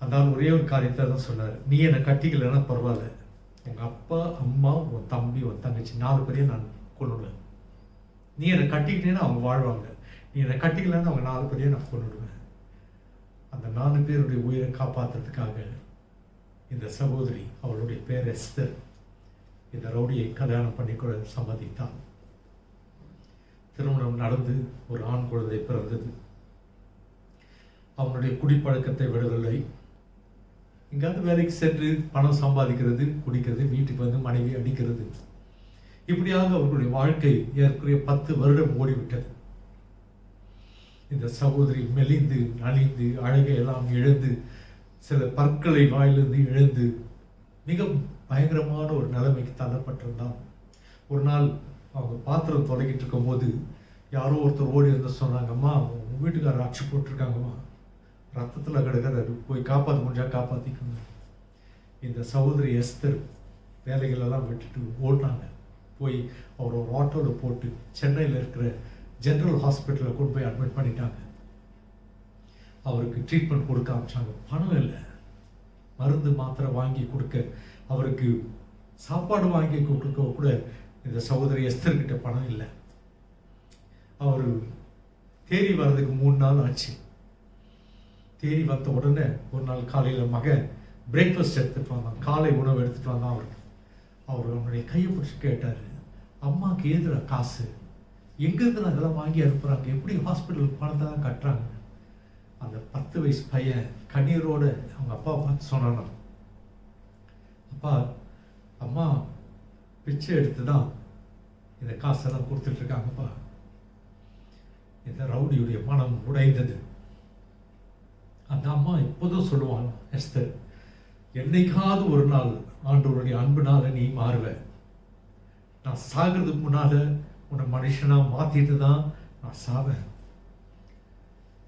அந்த ஒரே ஒரு காரியத்தை தான் சொன்னார். நீ என்னை கட்டிக்கலைன்னா பரவாயில்ல, உங்கள் அப்பா, அம்மா, உன் தம்பி, உன் தங்கச்சி 4 பேரையும் நான் கொண்டுடுவேன். நீ என்னை கட்டிக்கிட்டேன்னா அவங்க வாழ்வாங்க. நீ என்னை கட்டிக்கலன்னு அவங்க 4 பேரையும் நான் கொண்டுடுவேன். அந்த 4 பேருடைய உயிரை காப்பாற்றுறதுக்காக இந்த சகோதரி, அவளுடைய பேர் எஸ்தர், இந்த ரவுடியை கல்யாணம் பண்ணிக்கொள்ள சம்மதித்தான். திருமணம் நடந்து ஒரு ஆண் குழந்தை பிறந்தது. அவனுடைய குடிப்பழக்கத்தை விடவில்லை. எங்காவது வேலைக்கு சென்று பணம் சம்பாதிக்கிறது, குடிக்கிறது, வீட்டுக்கு வந்து மனைவி அடிக்கிறது. இப்படியாக அவர்களுடைய வாழ்க்கை ஏற்கனவே 10 வருடம் ஓடிவிட்டது. இந்த சகோதரி மெலிந்து நலிந்து அழகை எல்லாம் இழந்து, சில பற்களை வாயிலிருந்து இழந்து மிக பயங்கரமான ஒரு நிலைமைக்கு தள்ளப்பட்டிருந்தான். ஒரு நாள் அவங்க பாத்திரம் தொலைக்கிட்டு இருக்கும் போது யாரோ ஒருத்தர் ஓடி வந்து சொன்னாங்க, அம்மா, உங்கள் வீட்டுக்காரர் அச்சு போட்டிருக்காங்கம்மா, ரத்தத்தில் கிடக்கிறாரு, போய் காப்பாற்ற முடிஞ்சா காப்பாற்றிக்கோங்க. இந்த சகோதரி எஸ்தர் வேலைகளெல்லாம் விட்டுட்டு ஓடினாங்க. போய் அவர் ஒரு ஆட்டோவில் போட்டு சென்னையில் இருக்கிற ஜென்ரல் ஹாஸ்பிட்டலில் கொண்டு போய் அட்மிட் பண்ணிட்டாங்க. அவருக்கு ட்ரீட்மெண்ட் கொடுக்க ஆரம்பிச்சாங்க. பணம் இல்லை, மருந்து மாத்திரை வாங்கி கொடுக்க, அவருக்கு சாப்பாடு வாங்கி கொடுக்க கூட இந்த சகோதரி எஸ்தர்கிட்ட பணம் இல்லை. அவர் தேறி வர்றதுக்கு 3 நாள் ஆச்சு. தேறி வந்த உடனே ஒரு நாள் காலையில் மகன் பிரேக்ஃபாஸ்ட் எடுத்துகிட்டு வந்தான், காலை உணவு எடுத்துகிட்டு வந்தான். அவர் அவனுடைய கையை பிடிச்சி கேட்டார், அம்மாவுக்கு ஏதுடா காசு, எங்கேருந்து நான் இதெல்லாம் வாங்கி அனுப்புகிறாங்க, எப்படி ஹாஸ்பிட்டலுக்கு பணத்தை தான் கட்டுறாங்க? அந்த 10 வயசு பையன் கண்ணீரோடு அவங்க அப்பாவை பார்த்து சொன்னான், அப்பா, அம்மா பிச்சை எடுத்து தான் இந்த காசெல்லாம் கொடுத்துட்ருக்காங்கப்பா. இந்த ரவுடியுடைய மனம் உடைந்தது. அந்த அம்மா இப்போதும் சொல்லுவாங்க, எஸ்தர், என்னைக்காவது ஒரு நாள் ஆண்டவருடைய அன்புனால நீ மாறுவ. நான் சாகிறதுக்கு முன்னால் உன்னை மனுஷனாக மாற்றிட்டு தான் நான் சாவேன்.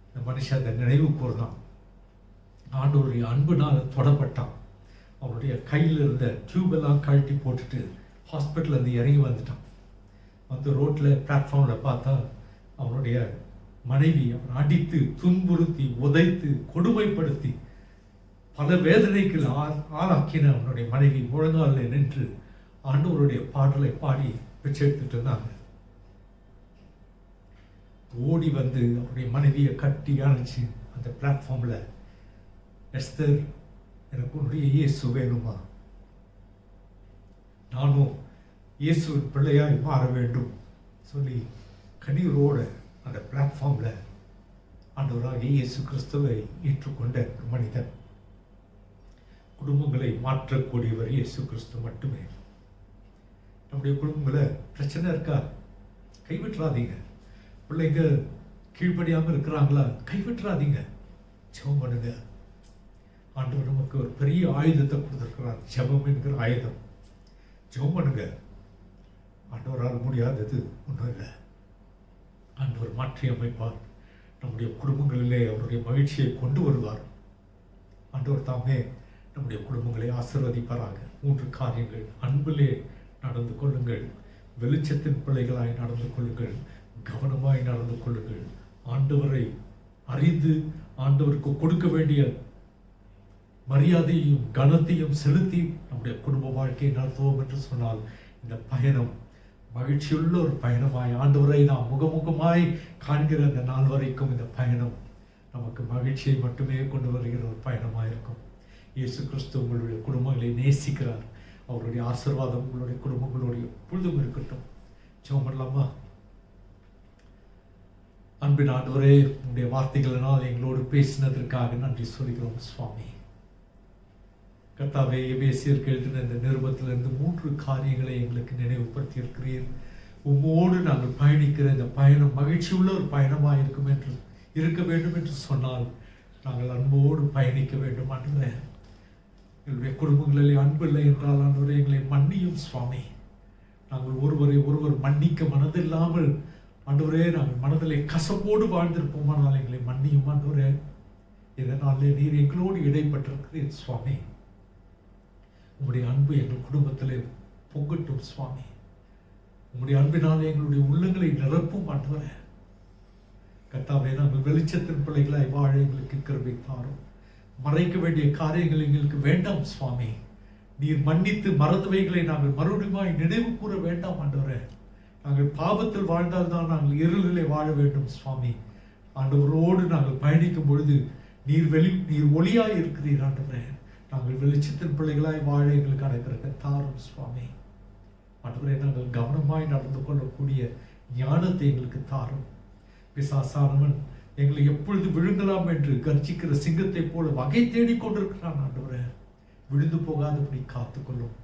இந்த மனுஷன் அந்த நினைவு கூர்ந்தான். ஆண்டவருடைய அன்புனால தொடப்பட்டான். அவனுடைய கையில் இருந்த டியூபெல்லாம் கழட்டி போட்டுட்டு ஹாஸ்பிட்டலேருந்து இறங்கி வந்துட்டான். வந்து ரோட்டில் பிளாட்ஃபார்மில் பார்த்தா அவனுடைய மனைவி அவனை அடித்து துன்புறுத்தி உதைத்து கொடுமைப்படுத்தி பல வேதனைக்கு ஆளாக்கின அவனுடைய மனைவி முழங்காலில் நின்று ஆண்டவருடைய பாடலை பாடி பிச்சை எடுத்துட்டு இருந்தாங்க. ஓடி வந்து அவருடைய மனைவியை கட்டி அணைச்சி அந்த பிளாட்ஃபார்மில், எஸ்தர், எனக்கு உன்னுடைய இயேசு வேணுமா, நானும் இயேசுவின் பிள்ளையாய் மாற வேண்டும் சொல்லி கண்ணீரோடு அந்த பிளாட்ஃபார்மில் ஆண்டவராகிய இயேசு கிறிஸ்துவை ஏற்றுக்கொண்ட ஒரு மனிதன். குடும்பங்களை மாற்றக்கூடியவர் இயேசு கிறிஸ்து மட்டுமே. நம்முடைய குடும்பத்தில் பிரச்சனை இருக்கா? கைவிட்டுறாதீங்க. பிள்ளைங்க கீழ்ப்படியாமல் இருக்கிறாங்களா? கைவிட்டுறாதீங்க. ஜெபம் பண்ணுங்க. ஆண்டவர் நமக்கு ஒரு பெரிய ஆயுதத்தை கொடுத்துருக்கிறார், ஜெபம் என்கிற ஆயுதம். ஜெபம் பண்ணுங்க. ஆண்டவரால் முடியாதது ஒன்றும் இல்லை. ஆண்டவர் மாற்றி அமைப்பார். நம்முடைய குடும்பங்களிலே அவருடைய மகிழ்ச்சியை கொண்டு வருவார். ஆண்டவர் தாமே நம்முடைய குடும்பங்களை ஆசீர்வதிப்பாராக. 3 காரியங்கள்: அன்பிலே நடந்து கொள்ளுங்கள், வெளிச்சத்தின் பிள்ளைகளாய் நடந்து கொள்ளுங்கள், கவனமாய் நடந்து கொள்ளுங்கள். ஆண்டவரை அறிந்து ஆண்டவருக்கு கொடுக்க வேண்டிய மரியாதையும் கனத்தையும் செலுத்தி நம்முடைய குடும்ப வாழ்க்கையை நடத்துவோம் என்று சொன்னால், இந்த பயணம் மகிழ்ச்சியுள்ள ஒரு பயணமாய், ஆண்டவரை நாம் முகமுகமாய் காண்கிற அந்த நாள் வரைக்கும் இந்த பயணம் நமக்கு மகிழ்ச்சியை மட்டுமே கொண்டு வருகிற ஒரு பயணமாக இருக்கும். இயேசு கிறிஸ்து உங்களுடைய குடும்பங்களை நேசிக்கிறார். அவருடைய ஆசீர்வாதம் உங்களுடைய குடும்பங்களுடைய எப்பொழுதும் இருக்கட்டும். ஜெபம் பண்ணலாமா? அன்பின் ஆண்டவரே, உங்களுடைய வார்த்தைகளினால் எங்களோடு பேசினதற்காக நன்றி சொல்கிறோம் சுவாமி. கர்த்தாவே, எபேசியருக்கு எழுதின இந்த நிருபத்திலிருந்து 3 காரியங்களை எங்களுக்கு நினைவுபடுத்தி இருக்கிறீர். உம்மோடு நாங்கள் பயணிக்கிற இந்த பயணம் மகிழ்ச்சியுள்ள ஒரு பயணமாக இருக்க வேண்டும் என்று சொன்னால் நாங்கள் அன்போடு பயணிக்க வேண்டும். ஆண்டவரே, எங்களுடைய குடும்பங்களில் அன்பு இல்லை என்றால் ஆண்டவரே எங்களை மன்னியும் சுவாமி. நாங்கள் ஒருவரை ஒருவர் மன்னிக்க மனதில்லாமல் ஆண்டவரே நாங்கள் மனதிலே கசப்போடு வாழ்ந்திருப்போமானால் எங்களை மன்னியும் ஆண்டவரே. இதனாலே நீர் எங்களோடு இடைப்பட்டிருக்கிறீர் சுவாமி. உங்களுடைய அன்பு எங்கள் குடும்பத்திலே பொங்கட்டும் சுவாமி. உங்களுடைய அன்பினாலே எங்களுடைய உள்ளங்களை நிரப்பும் ஆண்டவரே. கர்த்தாவே, நாங்கள் வெளிச்சத்தின் பிள்ளைகளாய் வாழ எங்களுக்கு கிருபை தாரும். மறைக்க வேண்டிய காரியங்கள் எங்களுக்கு வேண்டாம் சுவாமி. நீர் மன்னித்து மறந்தவைகளை நாங்கள் மறுபடியும் நினைவு கூற வேண்டாம் ஆண்டவரே. நாங்கள் பாவத்தில் வாழ்ந்தால்தான் நாங்கள் இருளிலே வாழ வேண்டும் சுவாமி. ஆண்டவரோடு நாங்கள் பயணிக்கும் பொழுது நீர் ஒளியாய் இருக்கிறீர் ஆண்டவரே. நாங்கள் வெளிச்சத்தின் பிள்ளைகளாய் வாழ எங்களுக்கு அடைக்கிறக்க தாரும் சுவாமி. ஆண்டவரே, நாங்கள் கவனமாய் நடந்து கொள்ளக்கூடிய ஞானத்தை எங்களுக்கு தாரும். பிசாசானவன் எங்களை எப்பொழுது விழுங்கலாம் என்று கர்ஜிக்கிற சிங்கத்தை போல வகை தேடிக்கொண்டிருக்கிறான் ஆண்டவரே. விழுந்து போகாதபடி காத்துக்கொள்ளும்.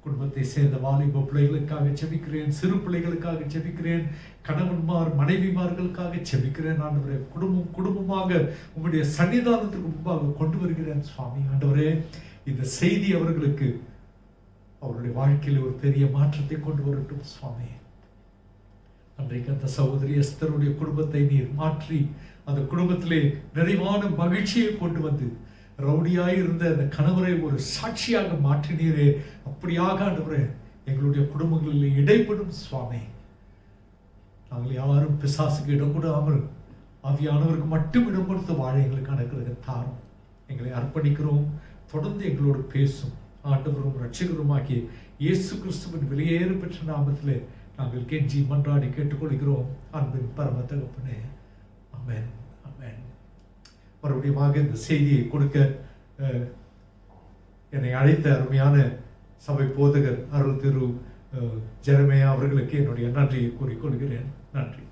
குடும்பத்தை சேர்ந்த வாலிப பிள்ளைகளுக்காக செபிக்கிறேன், சிறு பிள்ளைகளுக்காக செபிக்கிறேன், கணவன்மார் மனைவிமார்களுக்காக செபிக்கிறேன் ஆண்டவரே. குடும்பமாக உங்களுடைய சன்னிதானத்திற்கு முன்பாக கொண்டு வருகிறேன் சுவாமி. ஆண்டவரே, இந்த செய்தி அவர்களுக்கு அவருடைய வாழ்க்கையில் ஒரு பெரிய மாற்றத்தை கொண்டு வரட்டும் சுவாமி. அன்றைக்கு அந்த சகோதரி எஸ்தருடைய குடும்பத்தை நீர் மாற்றி அந்த குடும்பத்திலே நிறைவான மகிழ்ச்சியை கொண்டு வந்து ரவுடியாய் இருந்த அந்த கணவரை ஒரு சாட்சியாக மாற்றினீரே. அப்படியாக ஆண்டவரே எங்களுடைய குடும்பங்களில் இடைப்படும் சுவாமி. நாங்கள் யாரும் பிசாசுக்கு இடம் கொடாமல் ஆவியானவருக்கு மட்டும் இடம் கொடுத்து வாழ எங்களுக்கு நடக்கிறது தாரும். எங்களை அர்ப்பணிக்கிறோம். தொடர்ந்து எங்களோடு பேசும் ஆண்டவரும் ரட்சகருமாகிய இயேசு கிறிஸ்துவின் வெளியேறு பெற்ற நாமத்திலே நாங்கள் கெஞ்சி மன்றாடி கேட்டுக்கொள்கிறோம் அன்பின் பரம தகப்பனே. ஆமென், ஆமென். மறுபடியும் இந்த செய்தியை கொடுக்க என்னை அழைத்த அருமையான சபை போதகர் அருள் திரு ஜெரமையா அவர்களுக்கு என்னுடைய நன்றியை கூறிக்கொள்கிறேன். நன்றி.